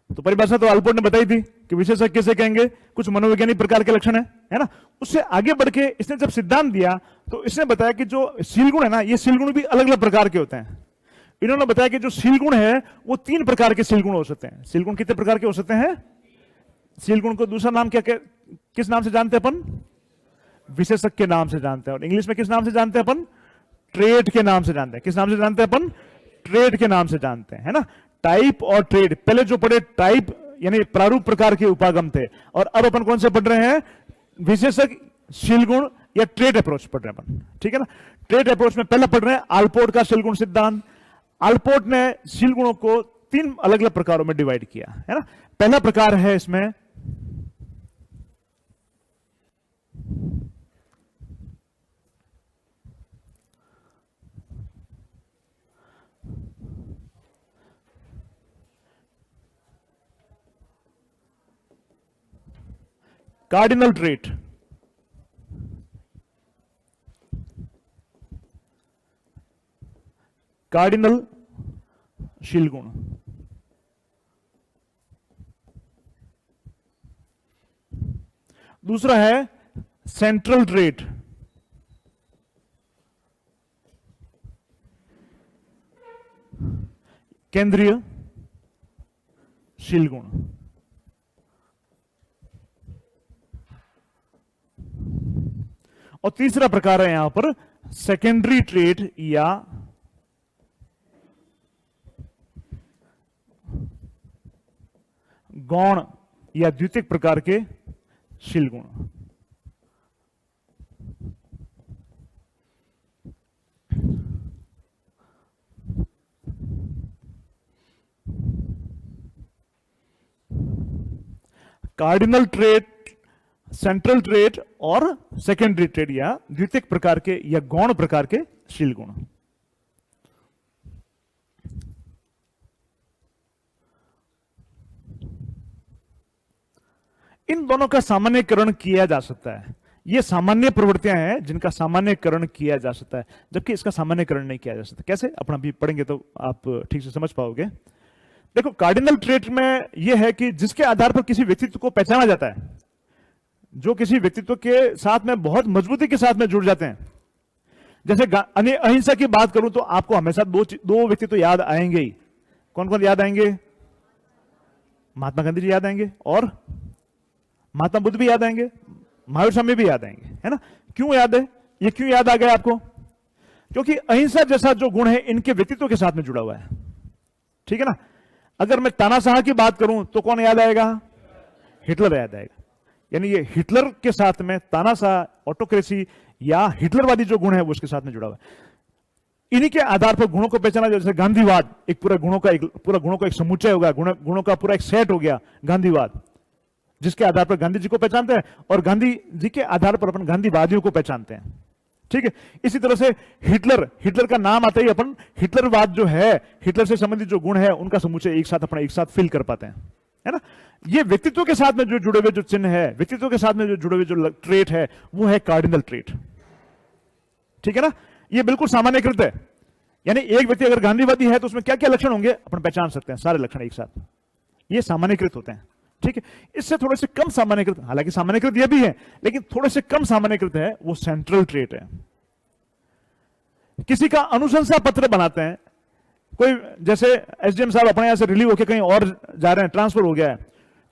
तो परिभाषा तो आल्पोर्ट ने बताई थी कि विशेषक किसे कहेंगे, कुछ मनोवैज्ञानिक प्रकार के लक्षण है ना। उससे आगे बढ़ के इसने जब सिद्धांत दिया तो इसने बताया कि जो शील गुण है ना, ये शील गुण भी अलग अलग प्रकार के होते हैं। इन्होंने बताया कि जो शील गुण है वो 3 प्रकार के शील गुण हो सकते हैं। शील गुण कितने प्रकार के हो सकते हैं? शील गुण को दूसरा नाम क्या किस नाम से जानते हैं अपन? विशेषक के नाम से जानते हैं। और इंग्लिश में किस नाम से जानते हैं अपन? ट्रेट के नाम से जानते हैं। किस नाम से जानते हैं अपन? ट्रेट के नाम से जानते हैं, है ना। टाइप और ट्रेट, पहले जो पढ़े टाइप यानी प्रारूप प्रकार के उपागम थे, और अब अपन कौन से पढ़ रहे हैं? विशेषक, शील गुण या ट्रेट अप्रोच पढ़ रहे हैं अपन, ठीक है ना। ट्रेट अप्रोच में पहला पढ़ रहे हैं आल्पोर्ट का शील गुण सिद्धांत। आल्पोर्ट ने शील गुणों को 3 अलग अलग प्रकारों में डिवाइड किया, है ना। पहला प्रकार है इसमें कार्डिनल ट्रेट। कार्डिनल शील गुण। दूसरा है सेंट्रल ट्रेट, केंद्रीय शील गुण। और तीसरा प्रकार है यहां पर सेकेंडरी ट्रेट या गौण या द्वितीयक प्रकार के शील गुण। कार्डिनल ट्रेट, सेंट्रल ट्रेट और सेकेंडरी ट्रेट या द्वितीयक प्रकार के या गौण प्रकार के शील गुण। इन दोनों का सामान्यकरण किया जा सकता है। ये सामान्य प्रवृत्तियां हैं जिनका सामान्यकरण किया जा सकता है, जबकि इसका सामान्यकरण नहीं किया जा सकता। कैसे, अपना भी पढ़ेंगे तो आप ठीक से समझ पाओगे। देखो, कार्डिनल ट्रेट में यह है कि जिसके आधार पर किसी व्यक्तित्व को पहचाना जाता है, जो किसी व्यक्तित्व के साथ में बहुत मजबूती के साथ में जुड़ जाते हैं। जैसे अहिंसा की बात करूं तो आपको हमेशा दो व्यक्तित्व याद आएंगे ही। कौन कौन याद आएंगे? महात्मा गांधी जी याद आएंगे और महात्मा बुद्ध भी याद आएंगे, महावीर स्वामी भी याद आएंगे, है ना। क्यों याद है? ये क्यों याद आ गया आपको? क्योंकि अहिंसा जैसा जो गुण है इनके व्यक्तित्व के साथ में जुड़ा हुआ है, ठीक है ना। अगर मैं तानाशाह की बात करूं तो कौन याद आएगा? हिटलर याद आएगा। यानी ये हिटलर के साथ में तानाशाह, ऑटोक्रेसी या हिटलरवादी जो गुण है वो उसके साथ में जुड़ा हुआ है। इन्हीं के आधार पर गुणों को पहचाना, जैसे गांधीवाद एक पूरा गुणों का एक समुच्चय हो गया, गुणों का पूरा एक सेट हो गया गांधीवाद, जिसके आधार पर गांधी जी को पहचानते हैं और गांधी जी के आधार पर अपन गांधीवादियों को पहचानते हैं, ठीक है। इसी तरह से हिटलर का नाम आते ही अपन हिटलरवाद जो है, हिटलर से संबंधित जो गुण है उनका समुच्चय एक साथ फिल कर पाते हैं, है ना। ये व्यक्तित्व के साथ में जो जुड़े हुए जो चिन्ह है, व्यक्तित्व के साथ में जो जुड़े हुए जो ट्रेट है, वो है कार्डिनल ट्रेट, ठीक है ना। ये बिल्कुल सामान्यकृत है। यानी एक व्यक्ति अगर गांधीवादी है तो उसमें क्या क्या लक्षण होंगे अपन पहचान सकते हैं, सारे लक्षण एक साथ, ये सामान्यकृत होते हैं, ठीक है। इससे थोड़े से कम सामान्यकृत, हालांकि सामान्यकृत यह भी है लेकिन थोड़े से कम सामान्यकृत है, वो सेंट्रल ट्रेट है। किसी का अनुशंसा पत्र बनाते हैं, कोई जैसे एसडीएम साहब अपने यहां से रिलीव होकर कहीं और जा रहे हैं, ट्रांसफर हो गया है,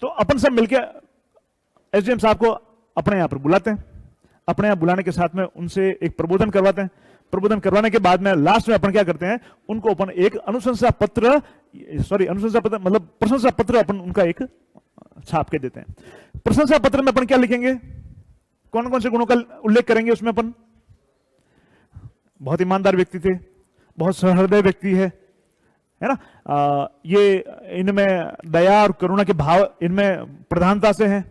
तो अपन सब मिलकर एसडीएम साहब को अपने यहां पर बुलाते हैं। अपने यहां बुलाने के साथ में उनसे एक प्रबोधन करवाते हैं। प्रबोधन करवाने के बाद में लास्ट में अपन क्या करते हैं, उनको अपन एक अनुशंसा पत्र मतलब प्रशंसा पत्र अपन उनका एक छाप के देते हैं। प्रशंसा पत्र में अपन क्या लिखेंगे, कौन कौन से गुणों का उल्लेख करेंगे उसमें अपन? बहुत ईमानदार व्यक्ति थे, बहुत सहृदय व्यक्ति है ना। ये इनमें दया और करुणा के भाव इनमें प्रधानता से है।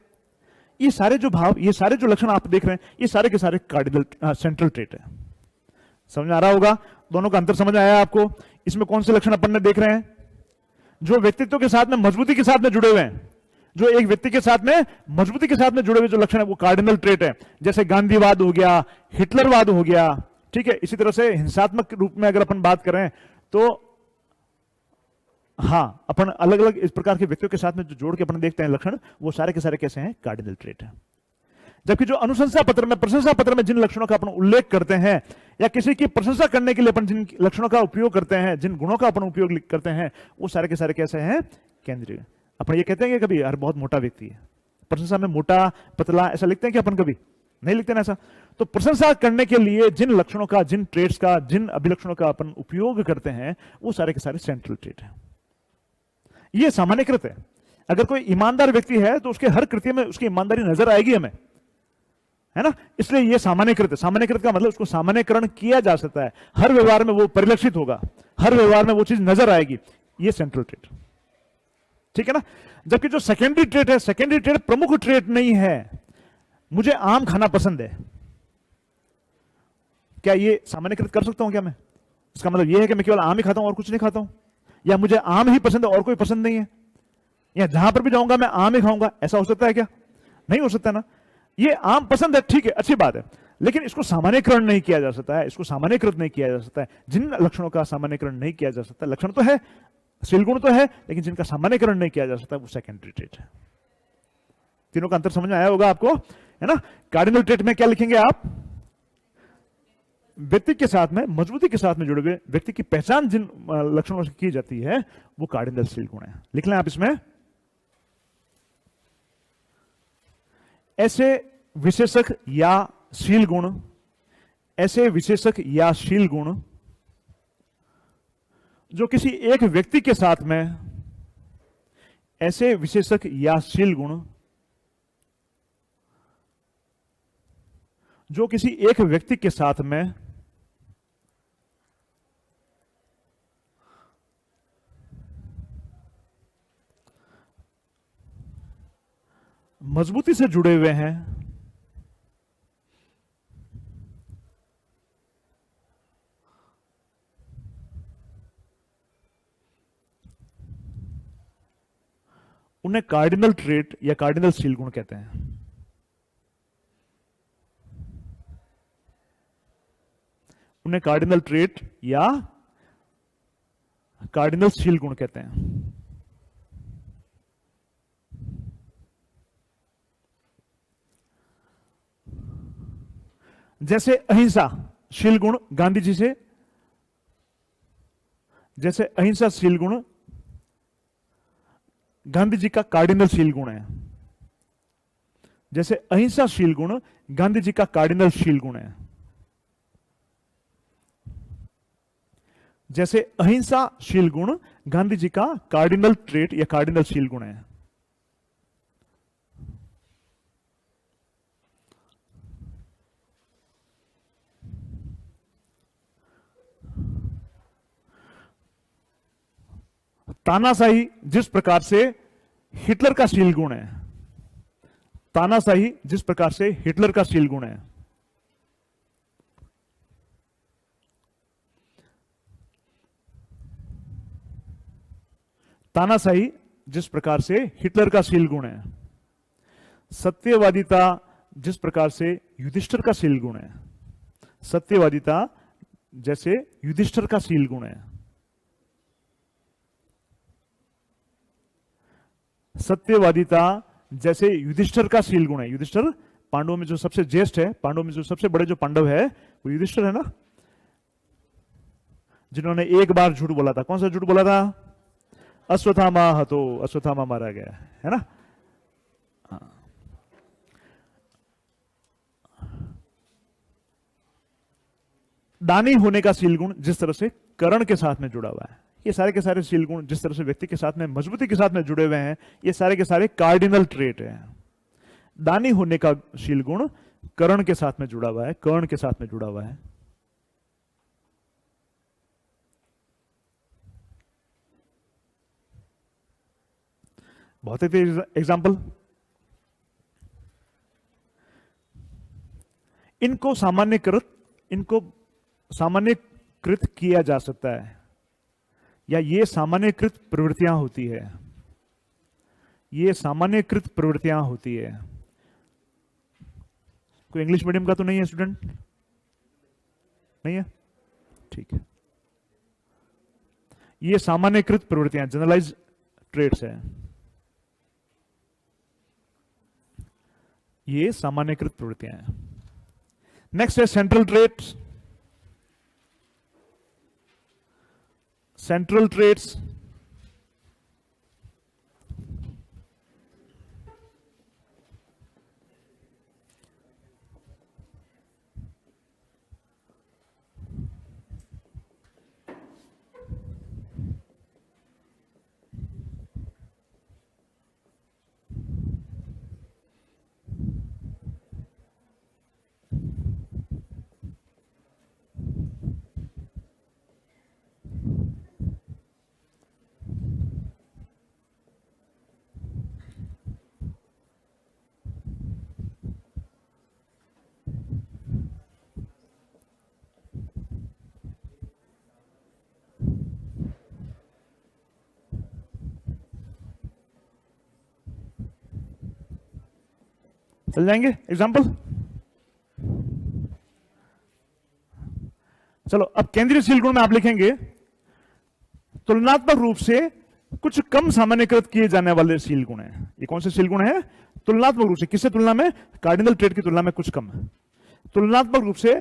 ये सारे जो भाव, ये सारे जो लक्षण आप देख रहे हैं, ये सारे के सारे कार्डिनल सेंट्रल ट्रेट है। समझ आ रहा होगा? दोनों का अंतर समझ आया आपको? इसमें कौन से लक्षण अपन ने देख रहे हैं? जो व्यक्तित्व के साथ में मजबूती के साथ में जुड़े हुए हैं, जो एक व्यक्ति के साथ में मजबूती के साथ में जुड़े हुए जो लक्षण है वो कार्डिनल ट्रेट है। जैसे गांधीवाद हो गया, हिटलरवाद हो गया, ठीक है। इसी तरह से हिंसात्मक रूप में अगर अपन बात करें तो हां, अपन अलग अलग इस प्रकार के व्यक्तियों के साथ में जो जोड़ के अपन देखते हैं लक्षण, वो सारे के सारे कैसे हैं? कार्डिनल ट्रेट है। जबकि जो अनुशंसा पत्र में, प्रशंसा पत्र में जिन लक्षणों का अपन उल्लेख करते हैं या किसी की प्रशंसा करने के लिए अपन जिन लक्षणों का उपयोग करते हैं, जिन गुणों का अपन उपयोग करते हैं, वो सारे के सारे कैसे हैं? केंद्रीय। अपन ये कहते हैं कि कभी यार बहुत मोटा व्यक्ति है, प्रशंसा में मोटा पतला ऐसा लिखते हैं कि अपन? कभी नहीं लिखते ना ऐसा। तो प्रशंसा करने के लिए जिन लक्षणों का, जिन ट्रेट्स का, जिन अभिलक्षणों का अपन उपयोग करते हैं, वो सारे के सारे सेंट्रल ट्रेट है। ये सामान्यकृत है। अगर कोई ईमानदार व्यक्ति है तो उसके हर कृत्य में उसकी ईमानदारी नजर आएगी हमें, है ना। इसलिए ये सामान्यकृत है। सामान्यकृत का मतलब उसको सामान्यकरण किया जा सकता है, हर व्यवहार में वो परिलक्षित होगा, हर व्यवहार में वो चीज नजर आएगी, ये सेंट्रल ट्रेट, ठीक है ना। जबकि जो सेकेंडरी ट्रेट है, सेकेंडरी ट्रेट प्रमुख ट्रेट नहीं है। मुझे आम खाना पसंद है, क्या ये सामान्यकृत कर सकता हूं क्या मैं? इसका मतलब ये है कि मैं केवल आम ही खाता हूं और कुछ नहीं खाता हूं, या मुझे आम ही पसंद है और कोई पसंद नहीं है, या जहां पर भी जाऊंगा मैं आम ही खाऊंगा, ऐसा हो सकता है क्या? नहीं हो सकता ना। ये आम पसंद है, ठीक है, अच्छी बात है, लेकिन इसको सामान्यकरण नहीं किया जा सकता है, इसको सामान्यकृत नहीं किया जा सकता है। जिन लक्षणों का सामान्यकरण नहीं किया जा सकता, लक्षण तो है, शील गुण तो है, लेकिन जिनका सामान्यकरण नहीं किया जा सकता वो सेकेंडरी ट्रेट है। तीनों का अंतर समझ में आया होगा आपको, है ना। कार्डिनल ट्रेट में क्या लिखेंगे आप? व्यक्ति के साथ में मजबूती के साथ में जुड़े हुए व्यक्ति की पहचान जिन लक्षणों से की जाती है वो कार्डिनल शील गुण है। लिख लें आप इसमें, ऐसे विशेषक या शील गुण, ऐसे विशेषक या शील गुण जो किसी एक व्यक्ति के साथ में, ऐसे विशेषक या शील गुण जो किसी एक व्यक्ति के साथ में मजबूती से जुड़े हुए हैं, उन्हें कार्डिनल ट्रेट या कार्डिनल शील गुण कहते हैं। उन्हें कार्डिनल ट्रेट या कार्डिनल शील गुण कहते हैं। जैसे अहिंसा शील गुण गांधी जी से, जैसे अहिंसा शील गुण गांधी जी का कार्डिनल शील गुण है। जैसे अहिंसा शील गुण गांधी जी का कार्डिनल शील गुण है। जैसे अहिंसा शील गुण गांधी जी का कार्डिनल ट्रेट या कार्डिनल शील गुण है। तानाशाही जिस प्रकार से हिटलर का शील गुण है, तानाशाही जिस प्रकार से हिटलर का शील गुण है, तानाशाही जिस प्रकार से हिटलर का शील गुण है, सत्यवादिता जिस प्रकार से युधिष्ठिर का शील गुण है, सत्यवादिता जैसे युधिष्ठिर का शील गुण है, सत्यवादिता जैसे युधिष्ठिर का शील गुण है। युधिष्ठिर पांडवों में जो सबसे ज्येष्ठ है, पांडवों में जो सबसे बड़े जो पांडव है वो युधिष्ठिर है ना, जिन्होंने एक बार झूठ बोला था। कौन सा झूठ बोला था? अश्वत्थामा हतो, अश्वत्थामा मारा गया, है ना। दानी होने का शील गुण जिस तरह से करण के साथ में जुड़ा हुआ है, ये सारे के सारे शील गुण जिस तरह से व्यक्ति के साथ में मजबूती के साथ में जुड़े हुए हैं, ये सारे के सारे कार्डिनल ट्रेट हैं। दानी होने का शील गुण करण के साथ में जुड़ा हुआ है, कर्ण के साथ में जुड़ा हुआ है। बहुत ही एग्जाम्पल, इनको सामान्यकृत किया जा सकता है, या ये सामान्यकृत प्रवृत्तियां होती है, ये सामान्यकृत प्रवृत्तियां होती है। कोई इंग्लिश मीडियम का तो नहीं है स्टूडेंट? नहीं है, ठीक है। ये सामान्यकृत प्रवृत्तियां, जनरलाइज ट्रेट्स है, ये सामान्यकृत प्रवृत्तियां हैं। नेक्स्ट है सेंट्रल ट्रेट्स। सेंट्रल ट्रेट्स चल जाएंगे एग्जाम्पल। चलो अब केंद्रीय शील गुण में आप लिखेंगे तुलनात्मक रूप से कुछ कम सामान्यकृत किए जाने वाले शील गुण हैं। ये कौन से शील गुण है? तुलनात्मक रूप से, किससे तुलना में? कार्डिनल ट्रेट की तुलना में कुछ कम है। तुलनात्मक रूप से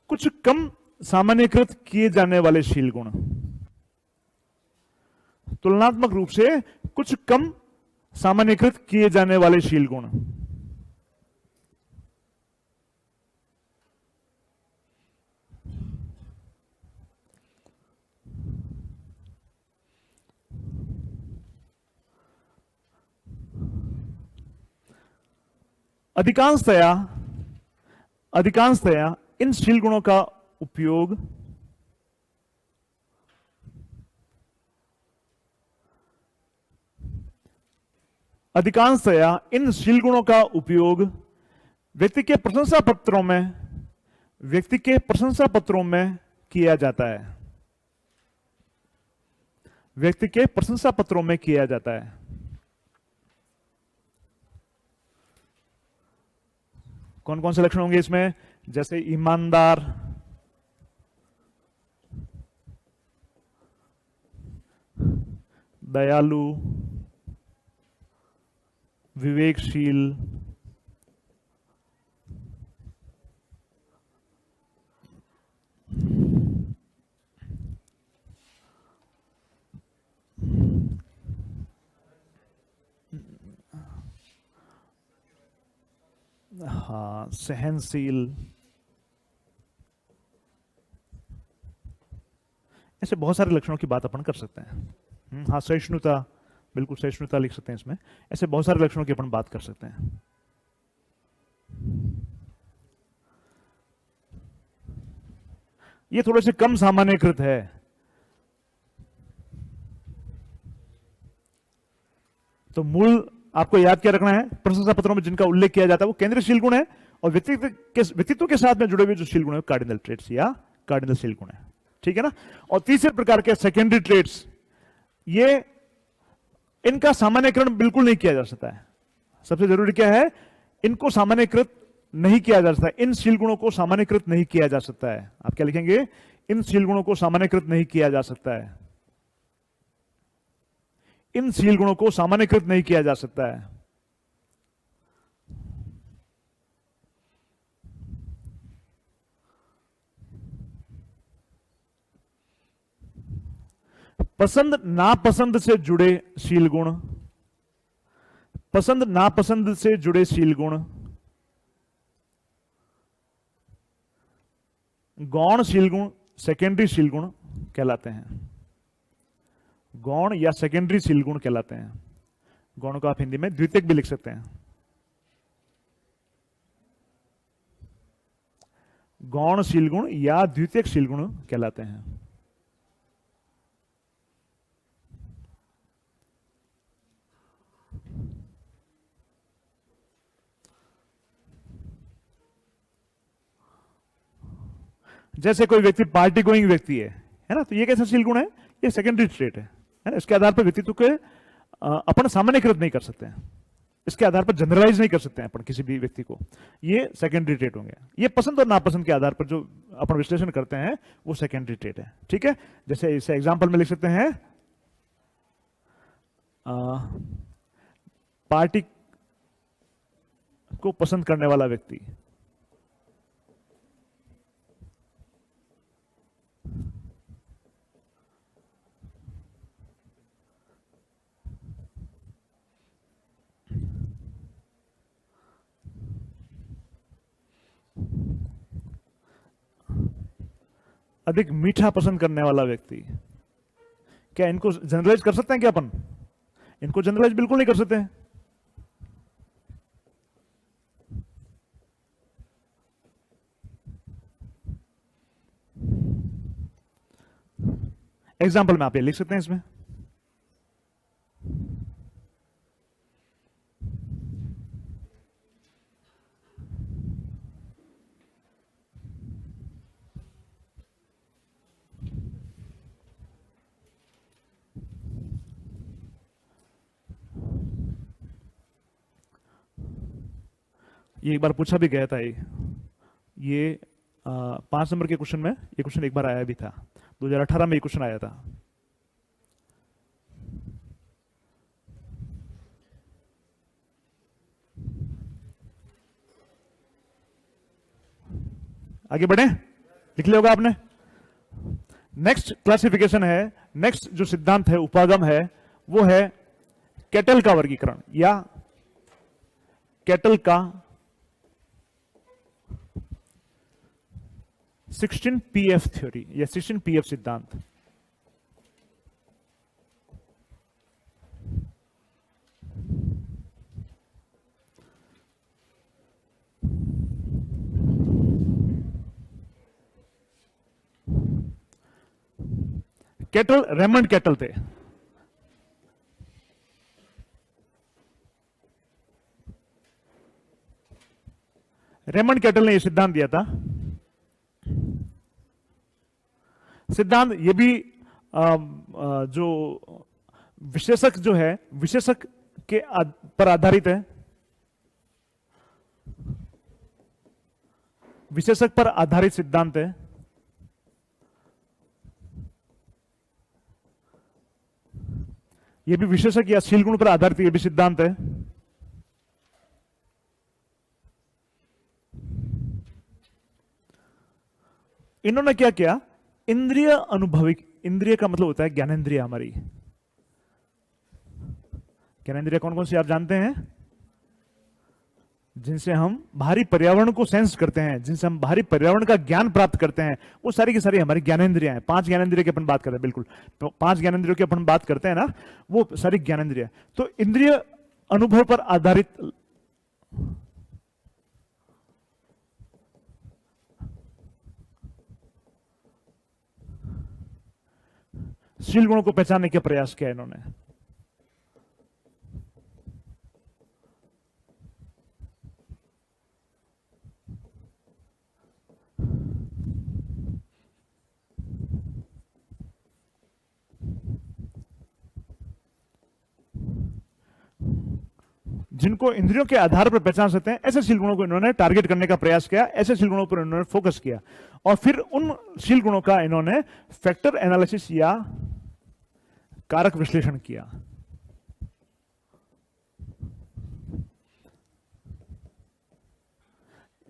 कुछ कम सामान्यकृत किए जाने वाले शील गुण, तुलनात्मक रूप से कुछ कम सामान्यकृत किए जाने वाले शील गुण। अधिकांशतया इन शील गुणों का उपयोग अधिकांशतया इन शील गुणों का उपयोग व्यक्ति के प्रशंसा पत्रों में किया जाता है। व्यक्ति के प्रशंसा पत्रों में किया जाता है। कौन कौन से लक्षण होंगे इसमें? जैसे ईमानदार, दयालु, विवेकशील, हाँ, सहनशील, ऐसे बहुत सारे लक्षणों की बात अपन कर सकते हैं। हाँ, सहिष्णुता, बिल्कुल सहिष्णुता लिख सकते हैं इसमें। ऐसे बहुत सारे लक्षणों की अपन बात कर सकते हैं। ये थोड़े से कम सामान्यकृत है। तो मूल आपको याद क्या रखना है? प्रशंसा पत्रों में जिनका उल्लेख किया जाता है वो केंद्रीय शील गुण है, और व्यक्तित्व के साथ में जुड़े हुए जो शील गुण है कार्डिनल ट्रेट्स या कार्डिनल शील गुण है। ठीक है ना? और तीसरे प्रकार के सेकेंडरी ट्रेट्स, ये इनका सामान्यकरण बिल्कुल नहीं किया जा सकता है। सबसे जरूरी क्या है? इनको सामान्यकृत नहीं किया जा सकता। इन शील गुणों को सामान्यकृत नहीं किया जा सकता है। आप क्या लिखेंगे? इन शील गुणों को सामान्यकृत नहीं किया जा सकता है। इन शील गुणों को सामान्यकृत नहीं किया जा सकता है। पसंद नापसंद से जुड़े शील गुण, पसंद नापसंद से जुड़े शील गुण गौण शील गुण, सेकेंडरी शील गुण कहलाते हैं। गौण या सेकेंडरी शील गुण कहलाते हैं। गौण को आप हिंदी में द्वितीयक भी लिख सकते हैं। गौण शील गुण या द्वितीयक शील गुण कहलाते हैं। जैसे कोई व्यक्ति पार्टी गोइंग व्यक्ति है ना, तो ये कैसा शील गुण है? ये सेकेंडरी ट्रेट है ना? इसके आधार पर व्यक्तित्व के अपन सामान्यकृत नहीं कर सकते हैं। इसके आधार पर जनरलाइज नहीं कर सकते हैं अपन किसी भी व्यक्ति को। ये सेकेंडरी ट्रेट होंगे। ये पसंद और नापसंद के आधार पर जो अपन विश्लेषण करते हैं वो सेकेंडरी ट्रेट है। ठीक है? जैसे इसे एग्जांपल में लिख सकते हैं, पार्टी को पसंद करने वाला व्यक्ति, अधिक मीठा पसंद करने वाला व्यक्ति। क्या इनको जनरलाइज कर सकते हैं क्या अपन? इनको जनरलाइज बिल्कुल नहीं कर सकते हैं। एग्जाम्पल में आप ये लिख सकते हैं इसमें, ये एक बार पूछा भी गया था। ये 5 नंबर के क्वेश्चन में ये क्वेश्चन एक बार आया भी था। 2018 में ये क्वेश्चन आया था। आगे बढ़े, लिख लिया होगा आपने। नेक्स्ट क्लासिफिकेशन है, नेक्स्ट जो सिद्धांत है, उपागम है, वो है केटल का वर्गीकरण या केटल का 16PF थ्योरी या 16PF सिद्धांत। केटल, रेमंड केटल थे। रेमंड कैटल ने यह सिद्धांत दिया था। सिद्धांत ये भी जो विशेषक जो है, विशेषक के पर आधारित है, विशेषक पर आधारित सिद्धांत है। यह भी विशेषक या शील गुण पर आधारित यह भी सिद्धांत है। इन्होंने क्या किया, इंद्रिय अनुभविक, इंद्रिय का मतलब होता है ज्ञानेंद्रिय। हमारी ज्ञानेंद्रिय कौन कौन सी आप जानते हैं? जिनसे हम बाहरी पर्यावरण को सेंस करते हैं, जिनसे हम बाहरी पर्यावरण का ज्ञान प्राप्त करते हैं, वो सारी की सारी हमारी ज्ञानेंद्रियां हैं। 5 ज्ञानेंद्रिय की अपन बात करते हैं, बिल्कुल 5 ज्ञानेंद्रियों की अपन बात करते हैं ना, वो सारी ज्ञानेंद्रिय। तो इंद्रिय अनुभव पर आधारित शील गुणों को पहचानने का प्रयास किया इन्होंने। जिनको इंद्रियों के आधार पर पहचान सकते हैं, ऐसे शील गुणों को इन्होंने टारगेट करने का प्रयास किया, ऐसे शील गुणों पर इन्होंने फोकस किया और फिर उन शील गुणों का इन्होंने फैक्टर एनालिसिस या कारक विश्लेषण किया।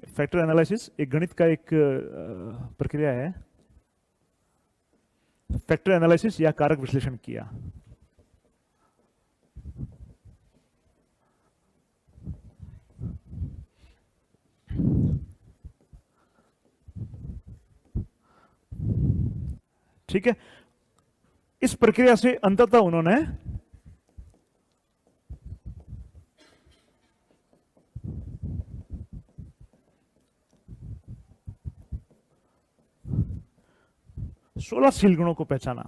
फैक्टर एनालिसिस एक गणित का एक प्रक्रिया है। फैक्टर एनालिसिस या कारक विश्लेषण किया। ठीक है, इस प्रक्रिया से अंततः उन्होंने सोलह शील गुणों को पहचाना।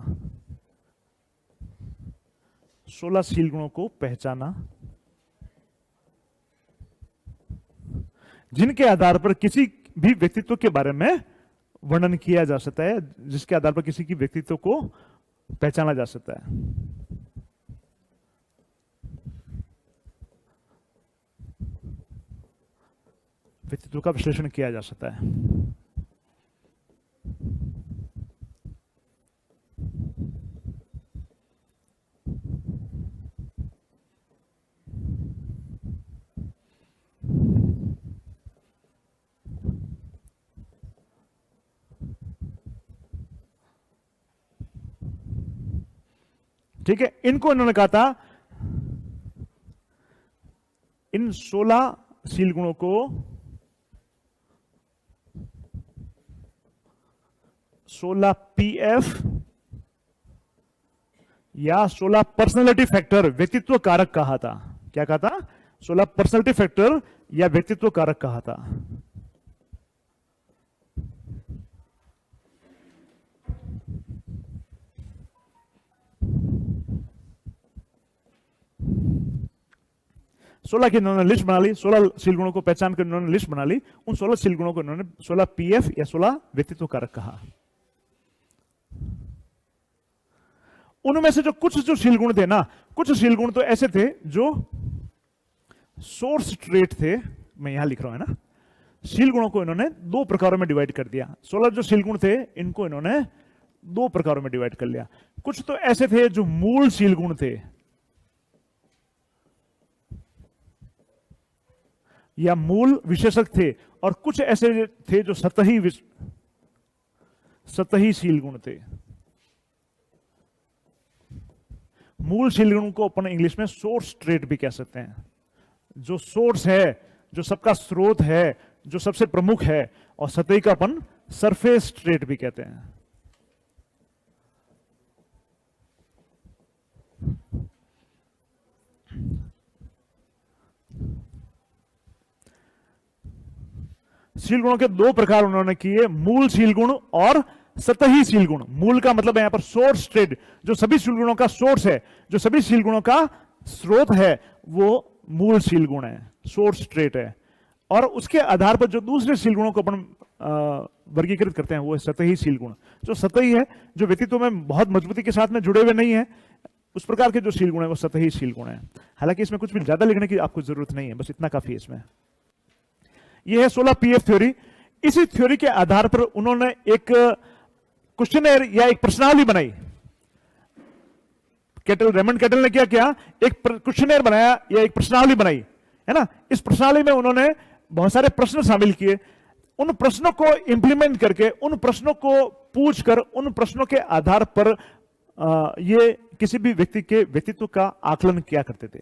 16 शील गुणों को पहचाना जिनके आधार पर किसी भी व्यक्तित्व के बारे में वर्णन किया जा सकता है, जिसके आधार पर किसी की व्यक्तित्व को पहचाना जा सकता है। व्यक्तित्व का विश्लेषण किया जा सकता है। ठीक है, इनको इन्होंने कहा था इन 16 शील गुणों को 16 पीएफ या 16 पर्सनालिटी फैक्टर व्यक्तित्व कारक कहा था। क्या कहा था? 16 पर्सनालिटी फैक्टर या व्यक्तित्व कारक कहा था। सोलह की इन्होंने लिस्ट बना ली, 16 शील गुणों को पहचान कर इन्होंने लिस्ट बना ली। उन 16 शील गुणों को इन्होंने 16 पीएफ या 16 व्यक्तित्व कारक कहा। उनमें से जो कुछ जो शील गुण थे ना, कुछ शील गुण तो ऐसे थे जो सोर्स ट्रेट थे। मैं यहां लिख रहा हूं, है ना। शील गुणों को इन्होंने 2 प्रकारों में डिवाइड कर दिया। 16 जो शील गुण थे इनको इन्होंने 2 प्रकारों में डिवाइड कर लिया। कुछ तो ऐसे थे जो मूल शील गुण थे या मूल विशेषक थे, और कुछ ऐसे थे जो सतही शील गुण थे। मूल शील गुण को अपन इंग्लिश में सोर्स ट्रेट भी कह सकते हैं। जो सोर्स है, जो सबका स्रोत है, जो सबसे प्रमुख है, और सतही का अपन सरफेस ट्रेट भी कहते हैं। शील गुणों के 2 प्रकार उन्होंने किए, मूल शील गुण और सतही शील गुण। मूल का मतलब है यहां पर सोर्स ट्रेट, जो सभी शील गुणों का सोर्स है, जो सभी शील गुणों का स्रोत है, वो मूल शील गुण है, सोर्स ट्रेट है। और उसके आधार पर जो दूसरे शील गुणों को अपन वर्गीकृत करते हैं वो है सतही शील गुण। जो सतही है, जो व्यक्तित्व में बहुत मजबूती के साथ में जुड़े हुए नहीं है, उस प्रकार के जो शील गुण है वो सतही शील गुण है। हालांकि इसमें कुछ भी ज्यादा लिखने की आपको जरूरत नहीं है, बस इतना काफी है इसमें। ये है 16 पीएफ थ्योरी। इसी थ्योरी के आधार पर उन्होंने एक क्वेश्चनर या एक प्रश्नावली बनाई। रेमंड कैटल ने क्या किया, एक क्वेश्चनर बनाया या एक प्रश्नावली बनाई, है ना। इस प्रश्नावली में उन्होंने बहुत सारे प्रश्न शामिल किए। उन प्रश्नों को इंप्लीमेंट करके, उन प्रश्नों को पूछकर, उन प्रश्नों के आधार पर ये किसी भी व्यक्ति के व्यक्तित्व का आकलन किया करते थे।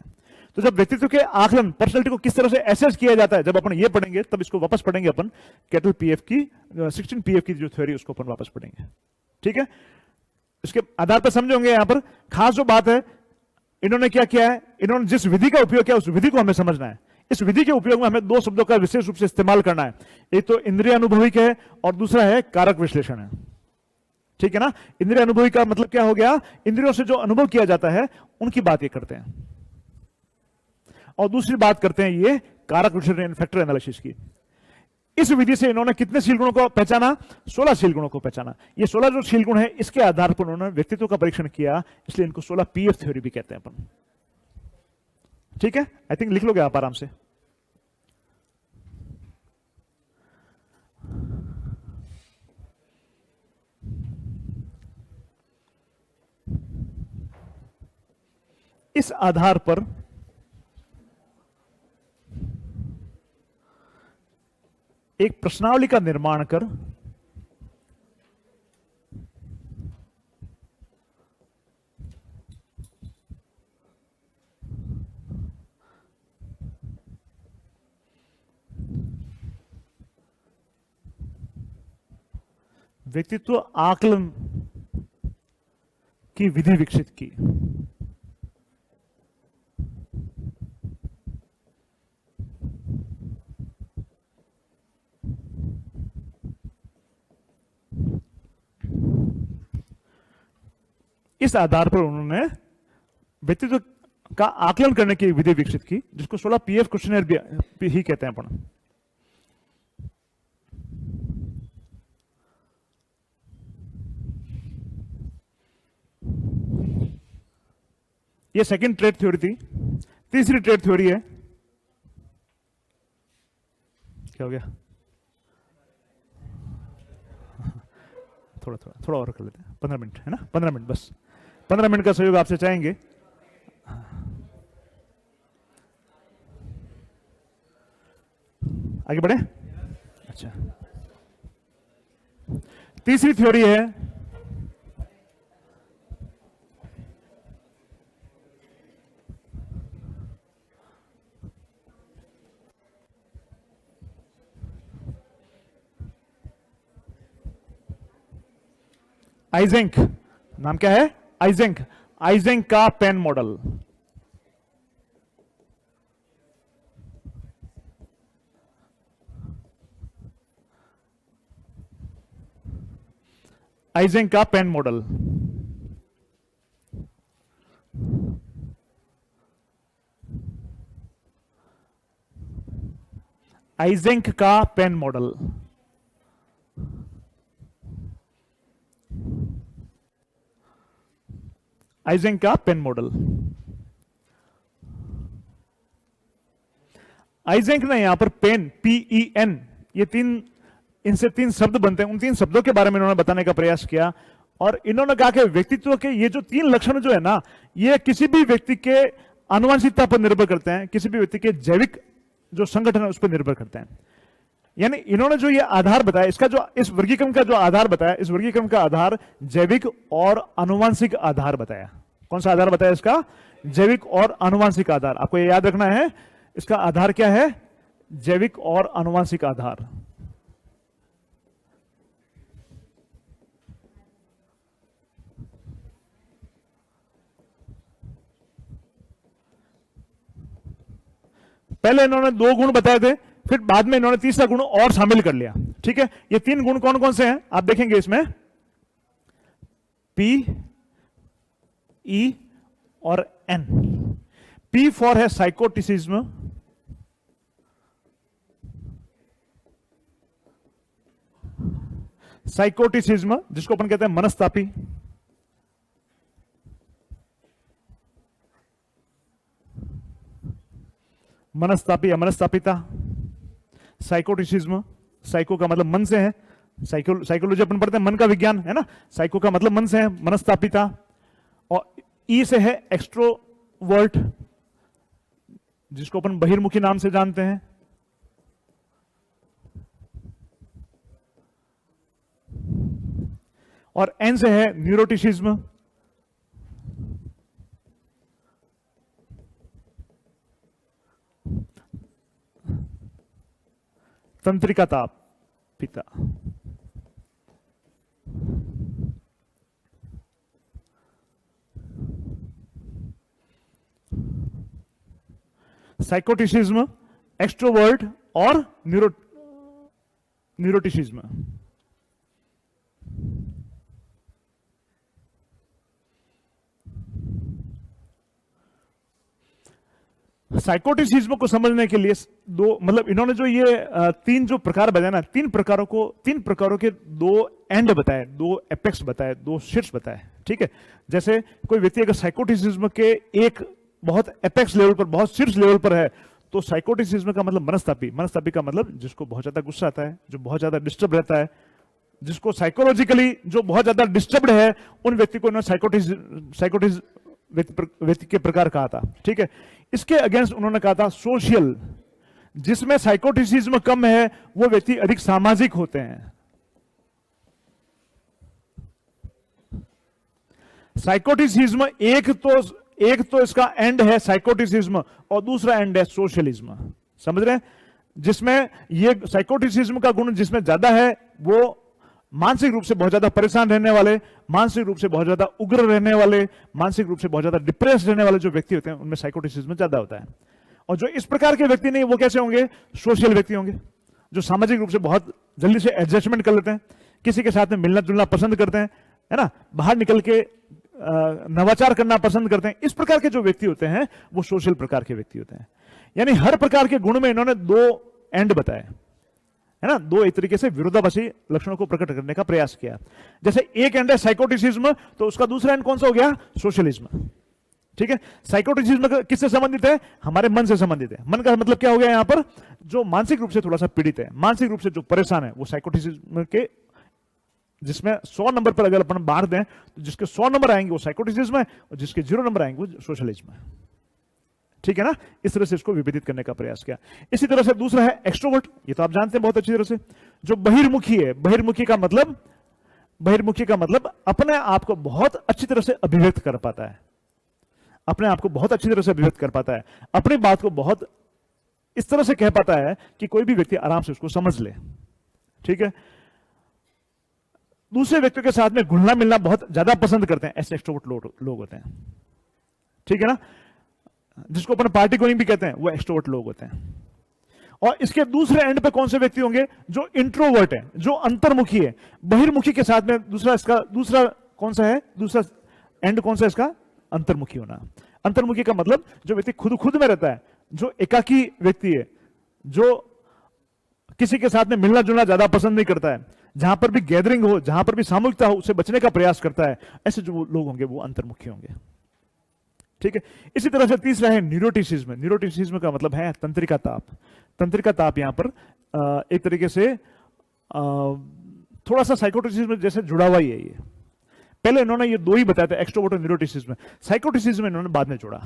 तो जब व्यक्तित्व के आकलन, पर्सनैलिटी को किस तरह से एसेस किया जाता है, जब अपन ये पढ़ेंगे तब इसको वापस पढ़ेंगे अपन कैटल पीएफ की 16 पीएफ की जो थ्योरी उसको अपन वापस पढ़ेंगे, ठीक है। इसके आधार पर समझोगे। यहां पर खास जो बात है, इन्होंने क्या किया है, इन्होंने जिस विधि का उपयोग किया उस विधि को हमें समझना है। इस विधि के उपयोग में हमें दो शब्दों का विशेष रूप से इस्तेमाल करना है। एक तो इंद्रिय अनुभविक है और दूसरा है कारक विश्लेषण है, ठीक है ना। इंद्रिय अनुभवी का मतलब क्या हो गया, इंद्रियों से जो अनुभव किया जाता है उनकी बात ये करते हैं, और दूसरी बात करते हैं ये कारक विश्लेषण, फैक्टर एनालिसिस की। इस विधि से इन्होंने कितने शील गुणों को पहचाना, 16 शील गुणों को पहचाना। ये 16 जो शील गुण है इसके आधार पर उन्होंने व्यक्तित्व का परीक्षण किया, इसलिए इनको 16 पीएफ थ्योरी भी कहते हैं अपन, ठीक है। आई थिंक लिख लोगे आप आराम से। इस आधार पर एक प्रश्नावली का निर्माण कर व्यक्तित्व आकलन की विधि विकसित की। इस आधार पर उन्होंने व्यक्तित्व का आकलन करने की विधि विकसित की, जिसको 16 पीएफ क्वेश्चनर भी ही कहते हैं अपन। ये सेकंड ट्रेड थ्योरी थी। तीसरी ट्रेड थ्योरी है, क्या हो गया, थोड़ा और कर लेते हैं, 15 मिनट है ना, 15 मिनट बस, 15 मिनट का सहयोग आपसे चाहेंगे। आगे बढ़े। अच्छा, तीसरी थ्योरी है आइजेंक। नाम क्या है, आइजेंक। आइजेंक का पेन मॉडल। आइजेंक का पेन मॉडल। आइजेंक का पेन मॉडल। आइजेंक का पेन मॉडल। आइजेंक ने यहां पर पेन, PEN, ये इनसे 3 शब्द बनते हैं, उन 3 शब्दों के बारे में इन्होंने बताने का प्रयास किया। और इन्होंने कहा कि व्यक्तित्व के ये जो 3 लक्षण जो है ना, ये किसी भी व्यक्ति के आनुवंशिकता पर निर्भर करते हैं, किसी भी व्यक्ति के जैविक जो संगठन है उस पर निर्भर करते हैं। यानी इन्होंने जो ये आधार बताया, इसका जो इस वर्गीकरण का जो आधार बताया, इस वर्गीकरण का आधार जैविक और आनुवंशिक आधार बताया। कौन सा आधार बताया इसका, जैविक और आनुवंशिक आधार। आपको ये याद रखना है, इसका आधार क्या है, जैविक और आनुवंशिक आधार। पहले इन्होंने 2 गुण बताए थे, फिर बाद में इन्होंने तीसरा गुण और शामिल कर लिया, ठीक है। ये 3 गुण कौन कौन से हैं आप देखेंगे इसमें, P, E और N। P फॉर है साइकोटिसिज्म, साइकोटिसिज्म जिसको अपन कहते हैं मनस्तापी, मनस्तापी या मनस्तापिता। साइकोटिसिज्म, साइको का मतलब मन से है, साइकोलॉजी अपन पढ़ते हैं मन का विज्ञान है ना, साइको का मतलब मन से है, मनस्तापिता। और ई से है एक्सट्रोवर्ट जिसको अपन बहिर्मुखी नाम से जानते हैं। और एन से है न्यूरोटिसिज्म, तंत्रिका ताप पिता। साइकोटिसिज्म, एक्सट्रोवर्ट और न्यूरोटिसिज्म। साइकोटिसिज्म को समझने के लिए दो, मतलब इन्होंने जो ये तीन जो प्रकार बताए ना, तीन प्रकारों के दो एंड बताए, दो एपेक्स बताए, दो शीर्ष बताए। ठीक है, जैसे कोई व्यक्ति अगर साइकोटिसिज्म के एक बहुत एपेक्स लेवल पर, बहुत शीर्ष लेवल पर है, तो साइकोटिसिज्म का मतलब मनस्तापी। मनस्तापी का मतलब जिसको बहुत ज्यादा गुस्सा आता है, जो बहुत ज्यादा डिस्टर्ब रहता है, जिसको साइकोलॉजिकली जो बहुत ज्यादा डिस्टर्ब्ड है, उन व्यक्ति को साइकोटिस व्यक्ति के प्रकार कहा था। ठीक है, इसके अगेंस्ट उन्होंने कहा था सोशल, जिसमें साइकोटिसिज्म कम है वो व्यक्ति अधिक सामाजिक होते हैं। साइकोटिसिज्म एक तो इसका एंड है साइकोटिसिज्म और दूसरा एंड है सोशलिज्म। समझ रहे हैं? जिसमें ये साइकोटिसिज्म का गुण जिसमें ज्यादा है वो मानसिक रूप से बहुत ज्यादा परेशान रहने वाले, मानसिक रूप से बहुत ज्यादा उग्र रहने वाले, मानसिक रूप से बहुत ज्यादा डिप्रेस रहने वाले जो व्यक्ति होते हैं उनमें साइकोटिसिज्म ज्यादा होता है। और जो इस प्रकार के व्यक्ति नहीं, वो कैसे होंगे? सोशल व्यक्ति होंगे, जो सामाजिक रूप से बहुत जल्दी से एडजस्टमेंट कर लेते हैं, किसी के साथ में मिलना जुलना पसंद करते हैं, है ना, बाहर निकल के नवाचार करना पसंद करते हैं। इस प्रकार के जो व्यक्ति होते हैं वो सोशल प्रकार के व्यक्ति होते हैं। यानी हर प्रकार के गुण में इन्होंने दो एंड बताए, है ना, दो एक तरीके से विरोधाभासी लक्षणों को प्रकट करने का प्रयास किया। जैसे एक एंड है साइकोटिसिज्म, तो उसका दूसरा एंड कौन सा हो गया? सोशलिज्म। ठीक है, साइकोटिसिज्म किससे संबंधित है? हमारे मन से संबंधित है। मन का मतलब क्या हो गया यहां पर? जो मानसिक रूप से थोड़ा सा पीड़ित है, मानसिक रूप से जो परेशान है, वो साइकोटिसिज्म के, जिसमें 100 नंबर पर अगर अपन बांट दें तो जिसके 100 नंबर आएंगे वो साइकोटिसिज्म है और जिसके 0 नंबर आएंगे वो सोशलिज्म है। ठीक है ना, इस तरह से इसको विभेदित करने का प्रयास किया। इसी तरह से दूसरा है एक्सट्रोवर्ट, ये तो आप जानते हैं बहुत अच्छी तरह से, जो बहिर्मुखी है। बहिर्मुखी का मतलब अपने आप को बहुत अच्छी तरह से अभिव्यक्त कर पाता है, अपने आप को बहुत अच्छी तरह से अभिव्यक्त कर पाता है, अपनी बात को बहुत इस तरह से कह पाता है कि कोई भी व्यक्ति आराम से उसको समझ ले। ठीक है, दूसरे व्यक्तियों के साथ में घुलना मिलना बहुत ज्यादा पसंद करते हैं, ऐसे एक्सट्रोवर्ट लोग होते हैं। ठीक है ना, जिसको अपन पार्टी गोइंग भी कहते हैं, वो एक्सट्रोवर्ट लोग होते हैं। और इसके दूसरे एंड पे कौन से व्यक्ति होंगे? जो इंट्रोवर्ट है, जो अंतर्मुखी है। बहिर्मुखी के साथ में दूसरा कौन सा है? दूसरा एंड कौन सा है इसका? अंतर्मुखी होना। अंतर्मुखी का मतलब जो व्यक्ति खुद में रहता है, जो एकाकी व्यक्ति है, जो किसी के साथ में मिलना जुलना ज्यादा पसंद नहीं करता है, जहां पर भी गैदरिंग हो, जहां पर भी सामूहिकता हो, उससे बचने का प्रयास करता है, ऐसे जो लोग होंगे वो अंतर्मुखी होंगे। ठीक है, इसी तरह से तीसरा है न्यूरोटिसिज्म। न्यूरोटिसिज्म का मतलब है तंत्रिका ताप। तंत्रिका ताप यहां पर एक तरीके से थोड़ा सा साइकोटिसिज्म जैसे जुड़ा हुआ ही है। ये पहले इन्होंने ये दो ही बताया था, एक्सट्रोवर्ट और न्यूरोटिसिज्म। साइकोटिसिज्म इन्होंने बाद में जोड़ा।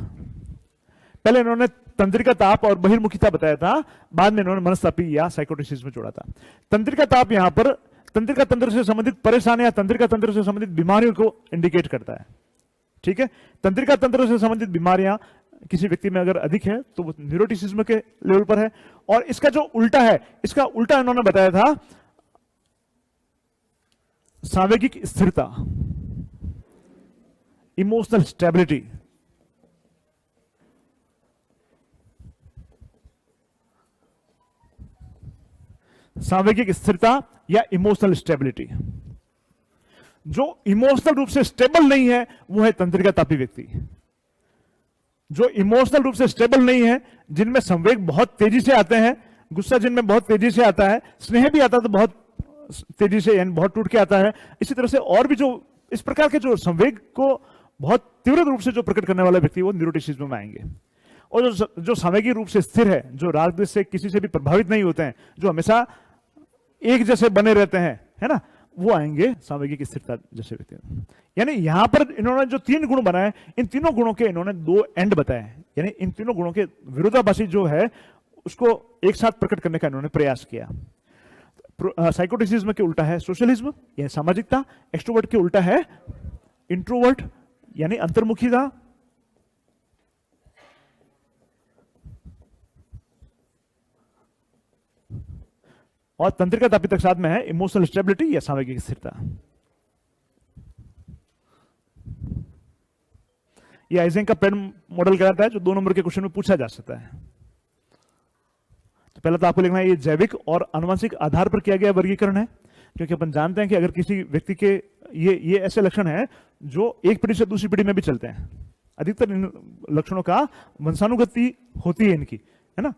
पहले इन्होंने तंत्रिका ताप और बहिर्मुखिता बताया था, बाद में इन्होंने मनस्तापी या साइकोटिसिज्म जोड़ा था। तंत्रिका ताप यहां पर तंत्रिका तंत्र से संबंधित परेशानियां, तंत्रिका तंत्र से संबंधित बीमारियों को इंडिकेट करता है। ठीक है, तंत्रिका तंत्र से संबंधित बीमारियां किसी व्यक्ति में अगर अधिक है तो वो न्यूरोटिसिज्म के लेवल पर है। और इसका जो उल्टा है, इसका उल्टा इन्होंने बताया था सावेगिक स्थिरता, इमोशनल स्टेबिलिटी। सावेगिक स्थिरता या इमोशनल स्टेबिलिटी। जो इमोशनल रूप से स्टेबल नहीं है वो है तंत्रिका तापी व्यक्ति। जो इमोशनल रूप से स्टेबल नहीं है, जिनमें संवेग बहुत तेजी से आते हैं, गुस्सा जिनमें बहुत तेजी से आता है, स्नेह भी आता है तो बहुत तेजी से यानी बहुत टूट के आता है। इसी तरह से और भी जो इस प्रकार के जो संवेग को बहुत तीव्र रूप से जो प्रकट करने वाला व्यक्ति वो न्यूरोटिसिज्म में आएंगे। और जो सामयिक रूप से स्थिर है, जो राग द्वेष से किसी से भी प्रभावित नहीं होते हैं, जो हमेशा एक जैसे बने रहते हैं, है ना, वो आएंगे सामयिक स्थिरता जैसे व्यक्ति। यानी यहां पर इन्होंने जो 3 गुण बनाए, इन तीनों गुणों के इन्होंने 2 एंड बताए, यानी इन तीनों गुणों के विरोधाभासी जो है उसको एक साथ प्रकट करने का इन्होंने प्रयास किया। साइकोटिसिज्म के उल्टा है सोशलिज्म, यह सामाजिकता। एक्सट्रोवर्ट के उल्टा है इंट्रोवर्ट, यानी अंतर्मुखीता। और तंत्रिका तापित साथ में है इमोशनल स्टेबिलिटी या सामयिक स्थिरता। ये आइजेंक का पेन मॉडल कहलाता है, जो 2 नंबर के क्वेश्चन में पूछा जा सकता है। तो पहले तो आपको लिखना है ये जैविक और आनुवंशिक आधार पर किया गया वर्गीकरण है, क्योंकि अपन जानते हैं कि अगर किसी व्यक्ति के ये ऐसे लक्षण हैं जो एक पीढ़ी से दूसरी पीढ़ी में भी चलते हैं। अधिकतर इन लक्षणों का वंशानुगति होती है इनकी, है ना,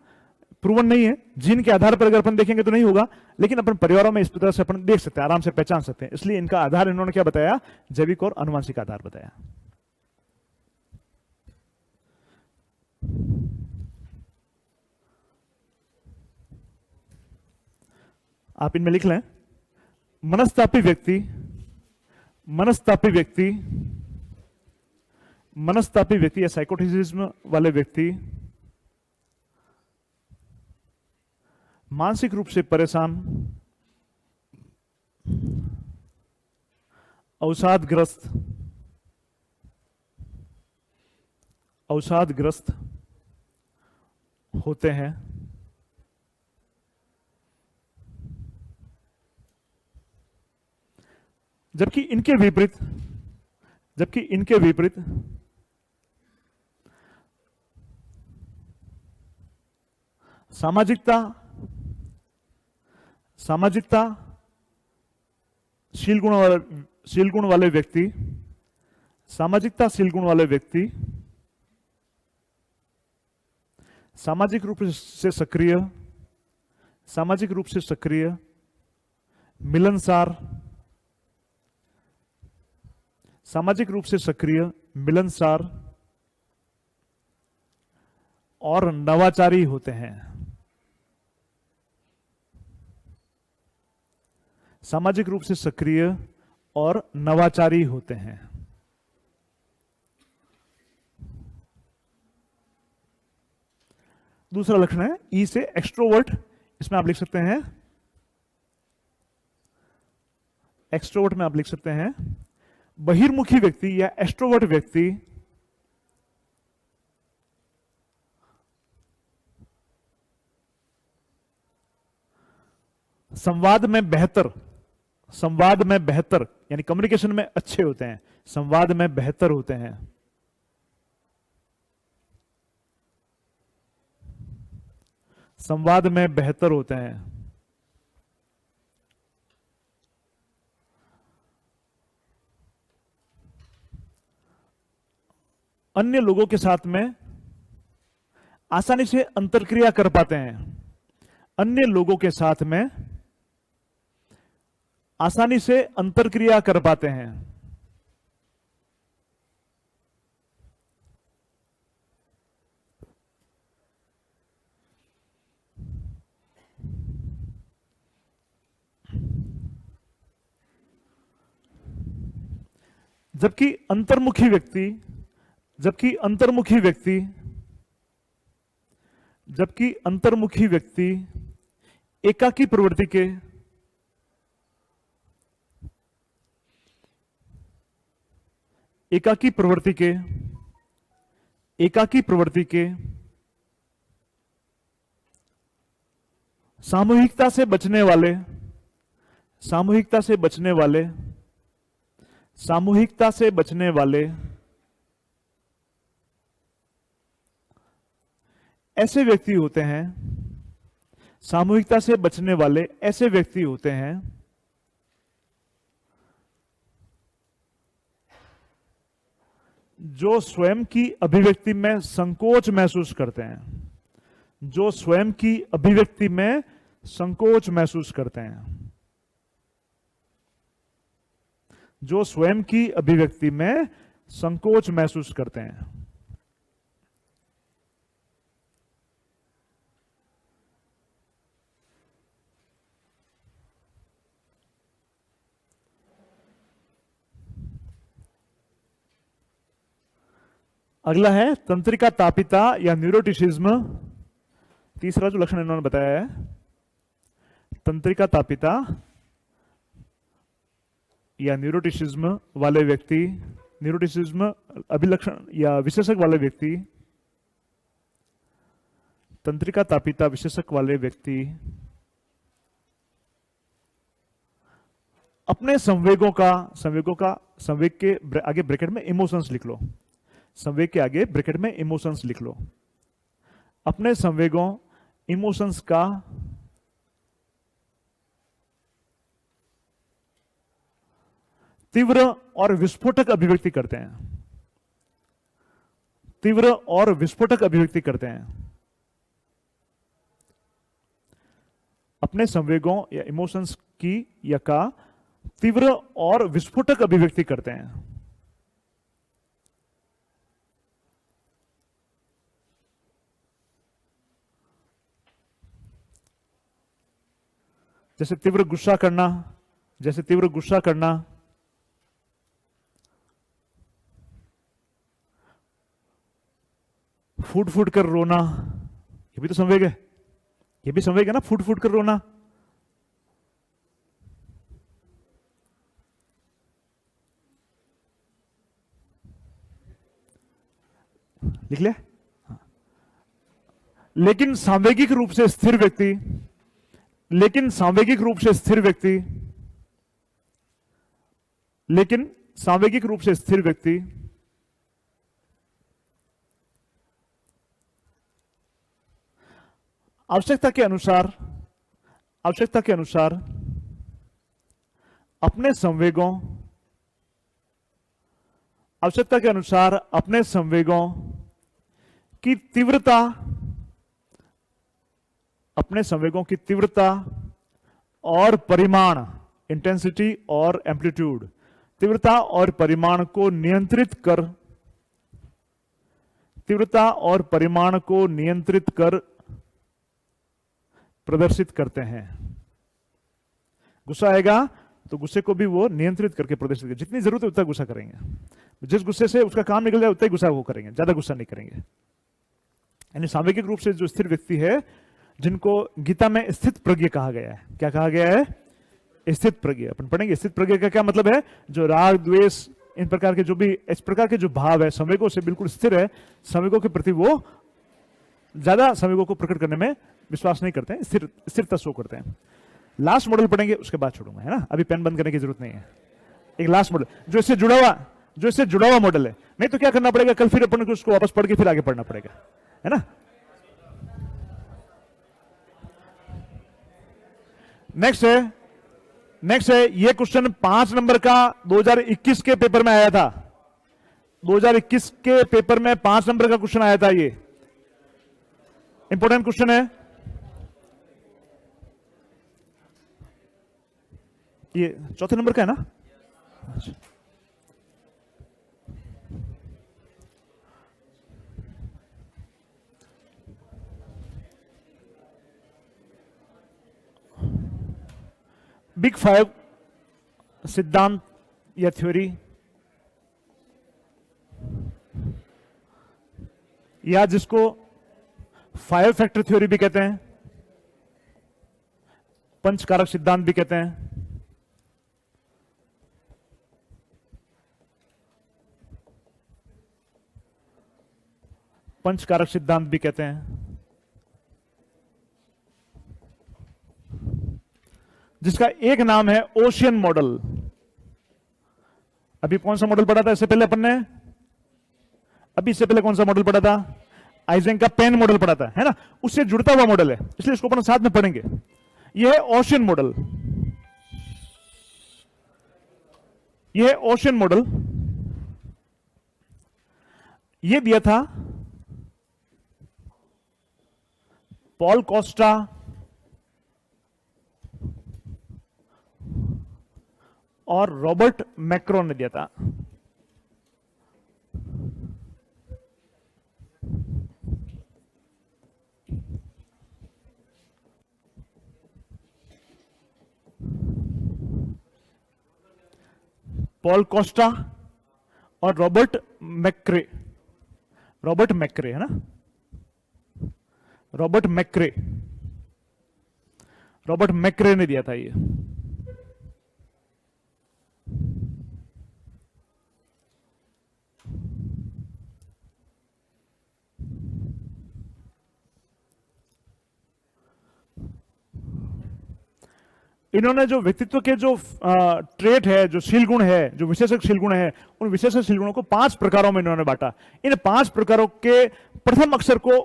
प्रूवन नहीं है। जीन के आधार पर अगर अपन देखेंगे तो नहीं होगा, लेकिन अपन परिवारों में इस तरह से अपन देख सकते हैं, आराम से पहचान सकते हैं। इसलिए इनका आधार इन्होंने क्या बताया, जैविक और आनुवंशिक आधार बताया। आप इनमें लिख लें, मनस्तापी व्यक्ति, मनस्तापी व्यक्ति, मनस्तापी व्यक्ति या साइकोटिसिज्म वाले व्यक्ति मानसिक रूप से परेशान, अवसादग्रस्त, अवसादग्रस्त होते हैं। जबकि इनके विपरीत शील गुण वाले व्यक्ति, सामाजिकताशील गुण वाले व्यक्ति सामाजिक रूप से सक्रिय, मिलनसार, सामाजिक रूप से सक्रिय, मिलनसार और नवाचारी होते हैं। सामाजिक रूप से सक्रिय और नवाचारी होते हैं। दूसरा लक्षण है ई से एक्सट्रोवर्ट, इसमें आप लिख सकते हैं, एक्सट्रोवर्ट में आप लिख सकते हैं बहिर्मुखी व्यक्ति या एक्सट्रोवर्ट व्यक्ति संवाद में बेहतर यानी कम्युनिकेशन में अच्छे होते हैं, संवाद में बेहतर होते हैं। संवाद में बेहतर होते हैं। अन्य लोगों के साथ में आसानी से अंतरक्रिया कर पाते हैं। अन्य लोगों के साथ में आसानी से अंतरक्रिया कर पाते हैं। जबकि अंतर्मुखी व्यक्ति एकाकी प्रवृत्ति के सामूहिकता से बचने वाले ऐसे व्यक्ति होते हैं, सामूहिकता से बचने वाले ऐसे व्यक्ति होते हैं जो स्वयं की अभिव्यक्ति में संकोच महसूस करते हैं, जो स्वयं की अभिव्यक्ति में संकोच महसूस करते हैं। जो स्वयं की अभिव्यक्ति में संकोच महसूस करते हैं। अगला है तंत्रिका तापिता या न्यूरोटिसिज्म। तीसरा जो लक्षण इन्होंने बताया है, तंत्रिका तापिता या न्यूरोटिसिज्म वाले व्यक्ति, न्यूरोटिसिज्म अभिलक्षण या विशेषक वाले व्यक्ति, तंत्रिका तापिता विशेषक वाले व्यक्ति अपने संवेग के आगे ब्रैकेट में इमोशंस लिख लो, संवेग के आगे ब्रैकेट में इमोशंस लिख लो। अपने संवेगों, इमोशंस का तीव्र और विस्फोटक अभिव्यक्ति करते हैं, तीव्र और विस्फोटक अभिव्यक्ति करते हैं। अपने संवेगों या इमोशंस की या का तीव्र और विस्फोटक अभिव्यक्ति करते हैं। जैसे तीव्र गुस्सा करना, जैसे तीव्र गुस्सा करना, फूट फूट कर रोना, ये भी तो संवेग है, ये भी संवेग है ना, फूट फूट कर रोना। लिख ले। लेकिन सांवेगिक रूप से स्थिर व्यक्ति, लेकिन सांवेगिक रूप से स्थिर व्यक्ति, लेकिन सांवेगिक रूप से स्थिर व्यक्ति आवश्यकता के अनुसार अपने संवेगों, आवश्यकता के अनुसार अपने संवेगों की तीव्रता, अपने संवेगों की तीव्रता और परिमाण, इंटेंसिटी और एम्पलीट्यूड, तीव्रता और परिमाण को नियंत्रित कर, तीव्रता और परिमाण को नियंत्रित कर प्रदर्शित करते हैं। गुस्सा आएगा तो गुस्से को भी वो नियंत्रित करके प्रदर्शित करेंगे, जितनी जरूरत है उतना गुस्सा करेंगे, जिस गुस्से से उसका काम निकल जाए उतना ही गुस्सा वो करेंगे, ज्यादा गुस्सा नहीं करेंगे। यानी सांवेगिक रूप से जो स्थिर व्यक्ति है, जिनको गीता में स्थित प्रज्ञ कहा गया है। क्या कहा गया है? स्थित प्रज्ञ। अपन पढ़ेंगे स्थित प्रज्ञ का क्या मतलब है। जो राग द्वेष इन प्रकार के जो भी इस प्रकार के जो भाव है, संवेगों से बिल्कुल स्थिर है, संवेगों के प्रति वो ज्यादा संवेगों को प्रकट करने में विश्वास नहीं करते हैं, स्थिरता शो करते हैं। लास्ट मॉडल पढ़ेंगे, उसके बाद छोड़ूंगा, है ना। अभी पेन बंद करने की जरूरत नहीं है। एक लास्ट मॉडल जो इससे जुड़ा हुआ मॉडल है, नहीं तो क्या करना पड़ेगा, कल फिर अपन को उसको वापस पढ़ के फिर आगे पढ़ना पड़ेगा, है ना। नेक्स्ट है ये क्वेश्चन 5 नंबर का 2021 के पेपर में आया था। 2021 के पेपर में 5 नंबर का क्वेश्चन आया था। ये इंपॉर्टेंट क्वेश्चन है। ये चौथे नंबर का है ना। बिग 5 सिद्धांत या थ्योरी, या जिसको 5 फैक्टर थ्योरी भी कहते हैं, पंचकारक सिद्धांत भी कहते हैं। पंचकारक सिद्धांत भी कहते हैं, जिसका एक नाम है ओशियन मॉडल। अभी कौन सा मॉडल पढ़ा था इससे पहले अपन ने? अभी इससे पहले कौन सा मॉडल पढ़ा था? आइजेंक का पेन मॉडल पढ़ा था, है ना। उससे जुड़ता हुआ मॉडल है, इसलिए इसको अपन साथ में पढ़ेंगे। यह है ओशियन मॉडल। यह है ओशियन मॉडल। यह दिया था पॉल कोस्टा और रॉबर्ट मैक्रो ने दिया था। पॉल कोस्टा और रॉबर्ट मैक्रे। रॉबर्ट मैक्रे है ना, रॉबर्ट मैक्रे, रॉबर्ट मैक्रे ने दिया था ये। इन्होंने जो व्यक्तित्व के जो ट्रेट है, जो शील गुण है, जो विशेषक शील गुण है, उन विशेषक शील गुणों को 5 प्रकारों में इन्होंने बांटा। इन 5 प्रकारों के प्रथम अक्षर को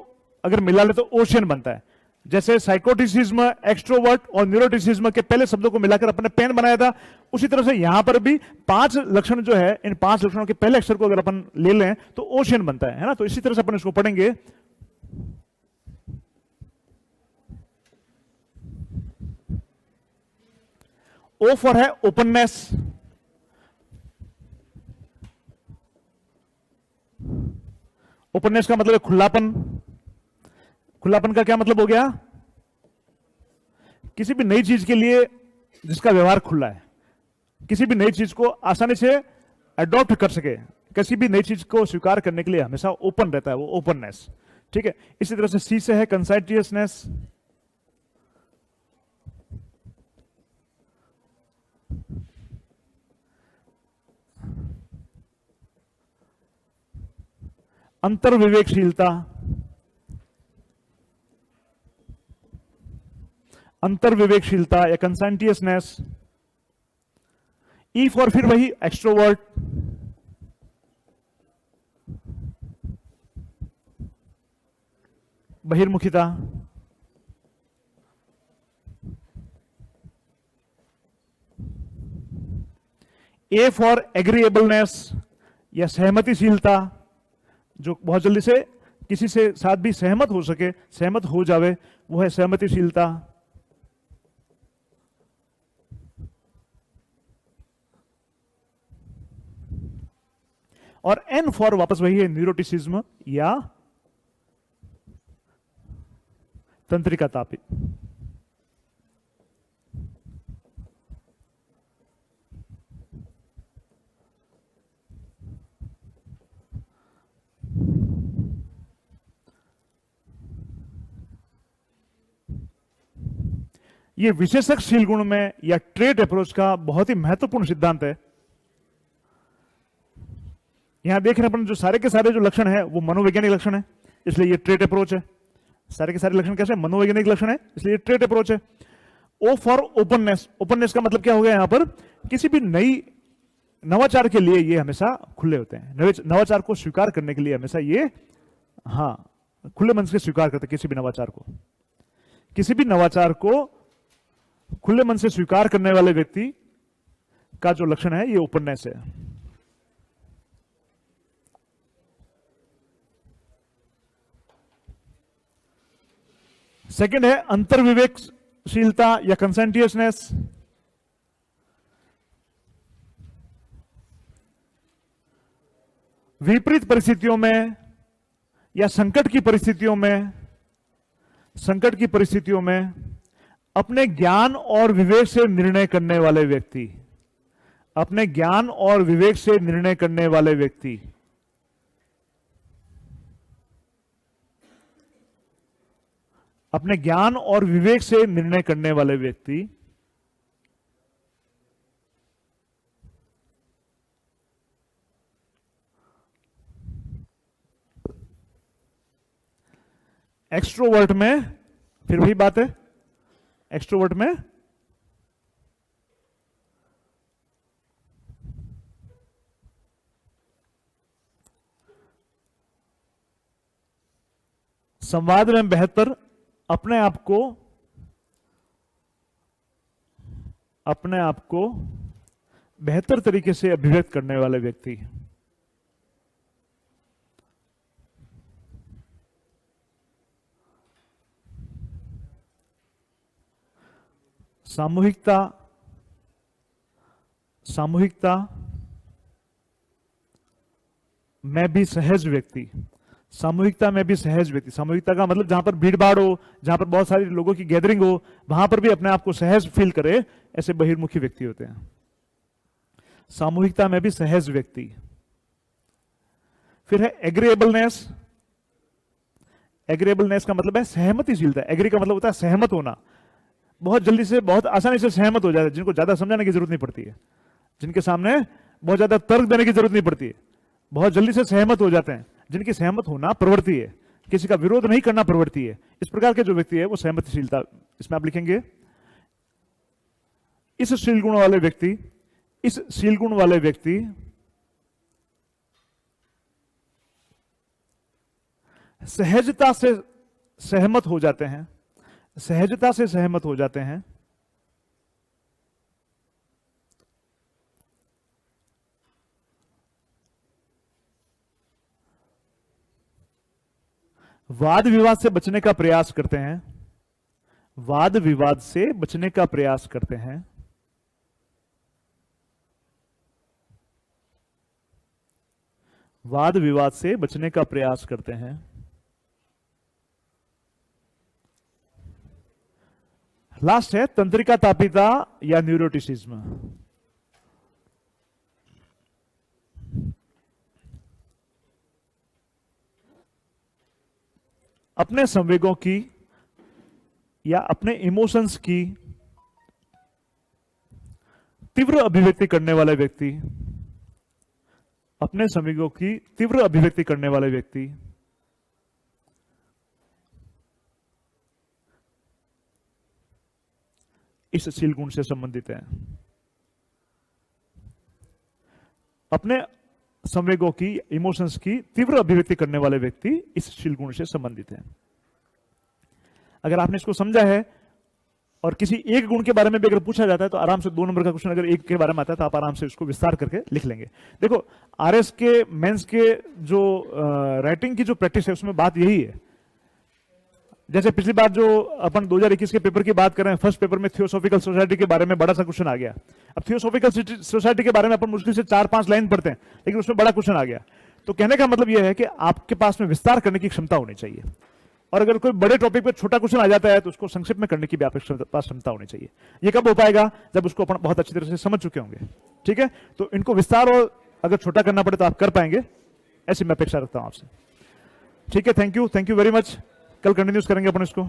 अगर मिला ले तो ओशियन बनता है। जैसे साइकोटिसिज्म, एक्सट्रोवर्ट और न्यूरोटिसिज्म के पहले शब्दों को मिलाकर अपने पेन बनाया था, उसी तरह से यहां पर भी 5 लक्षण जो है, इन 5 लक्षणों के पहले अक्षर को अगर अपन ले लें तो ओशियन बनता है ना। तो इसी तरह से अपन इसको पढ़ेंगे। ओ फॉर है ओपननेस, ओपननेस का मतलब है खुलापन। खुलापन का क्या मतलब हो गया? किसी भी नई चीज के लिए जिसका व्यवहार खुला है, किसी भी नई चीज को आसानी से अडॉप्ट कर सके, किसी भी नई चीज को स्वीकार करने के लिए हमेशा ओपन रहता है, वो ओपननेस। ठीक है। इसी तरह से सी से है कंसाइटियसनेस, अंतर्विवेकशीलता, अंतर्विवेकशीलता या कंसाइटियसनेस। ई फॉर फिर वही एक्सट्रोवर्ट, बहिर्मुखिता। ए फॉर एग्रीएबलनेस या सहमतिशीलता, जो बहुत जल्दी से किसी से साथ भी सहमत हो सके, सहमत हो जावे, वो है सहमतिशीलता। और एन फॉर वापस वही है न्यूरोटिसिज्म या तंत्रिका तापित। ये विशेषक शील गुण में या ट्रेट अप्रोच का बहुत ही महत्वपूर्ण सिद्धांत है। यहां देख रहे हैं अपन, जो सारे के सारे जो लक्षण है वो मनोवैज्ञानिक लक्षण है, इसलिए ये ट्रेट अप्रोच है। सारे के सारे लक्षण कैसे? मनोवैज्ञानिक लक्षण है, इसलिए ये ट्रेट अप्रोच है। ओ फॉर ओपननेस, ओपननेस का मतलब क्या हो गया यहां पर? किसी भी नई नवाचार के लिए ये हमेशा खुले होते हैं, नवाचार को स्वीकार करने के लिए हमेशा ये खुले मन से स्वीकार करते। किसी भी नवाचार को, किसी भी नवाचार को खुले मन से स्वीकार करने वाले व्यक्ति का जो लक्षण है ये ओपननेस है। सेकंड है अंतर्विवेकशीलता या कंसेंटियसनेस। विपरीत परिस्थितियों में या संकट की परिस्थितियों में अपने ज्ञान और विवेक से निर्णय करने वाले व्यक्ति, अपने ज्ञान और विवेक से निर्णय करने वाले व्यक्ति, अपने ज्ञान और विवेक से निर्णय करने वाले व्यक्ति एक्सट्रोवर्ट में, फिर वही बात है, एक्सट्रोवर्ट में संवाद में बेहतर, अपने आप को बेहतर तरीके से अभिव्यक्त करने वाले व्यक्ति। सामूहिकता, सामूहिकता में भी सहज व्यक्ति, सामूहिकता में भी सहज व्यक्ति, सामूहिकता का मतलब जहां पर भीड़ भाड़ हो, जहां पर बहुत सारे लोगों की गैदरिंग हो, वहां पर भी अपने आप को सहज फील करे, ऐसे बहिर्मुखी व्यक्ति होते हैं। सामूहिकता में भी सहज व्यक्ति। फिर है एग्रीएबलनेस। एग्रीएबलनेस का मतलब है सहमतिशीलता। एग्री का मतलब होता है सहमत होना, बहुत जल्दी से, बहुत आसानी से सहमत हो जाता है, जिनको ज्यादा समझाने की जरूरत नहीं पड़ती है, जिनके सामने बहुत ज्यादा तर्क देने की जरूरत नहीं पड़ती है, बहुत जल्दी से सहमत हो जाते हैं, जिनकी सहमत होना प्रवृत्ति है, किसी का विरोध नहीं करना प्रवृत्ति है। इस प्रकार के जो व्यक्ति है वो सहमतिशीलता, इसमें आप लिखेंगे इस शील गुण वाले व्यक्ति, इस शील गुण वाले व्यक्ति सहजता से सहमत हो जाते हैं, सहजता से सहमत हो जाते हैं, वाद विवाद से बचने का प्रयास करते हैं, वाद विवाद से बचने का प्रयास करते हैं, वाद विवाद से बचने का प्रयास करते हैं। लास्ट है तंत्रिका तापिता या न्यूरोटिसिज्म। अपने संवेगों की या अपने इमोशंस की तीव्र अभिव्यक्ति करने वाले व्यक्ति, अपने संवेगों की तीव्र अभिव्यक्ति करने वाले व्यक्ति इस शील गुण से संबंधित है। अपने संवेगों की, इमोशंस की तीव्र अभिव्यक्ति करने वाले व्यक्ति इस शील गुण से संबंधित है। अगर आपने इसको समझा है और किसी एक गुण के बारे में भी अगर पूछा जाता है तो आराम से 2 नंबर का क्वेश्चन अगर एक के बारे में आता है तो आप आराम से इसको विस्तार करके लिख लेंगे। देखो आरएस के मेंस के जो राइटिंग की जो प्रैक्टिस है उसमें बात यही है। जैसे पिछली बार जो अपन 2021 के पेपर की बात कर रहे हैं, फर्स्ट पेपर में थियोसॉफिकल सोसाइटी के बारे में बड़ा सा क्वेश्चन आ गया। अब थियोसॉफिकल सोसाइटी के बारे में अपन मुश्किल से 4-5 लाइन पढ़ते हैं, लेकिन उसमें बड़ा क्वेश्चन आ गया। तो कहने का मतलब यह है कि आपके पास में विस्तार करने की क्षमता होनी चाहिए, और अगर कोई बड़े टॉपिक पे छोटा क्वेश्चन आ जाता है तो उसको संक्षिप्त में करने की भी आपके पास क्षमता होनी चाहिए। ये कब हो पाएगा? जब उसको अपन बहुत अच्छी तरह से समझ चुके होंगे। ठीक है, तो इनको विस्तार और अगर छोटा करना पड़े तो आप कर पाएंगे, ऐसी मैं अपेक्षा रखता हूं आपसे। ठीक है, थैंक यू वेरी मच। कल कंटिन्यूस करेंगे अपन इसको।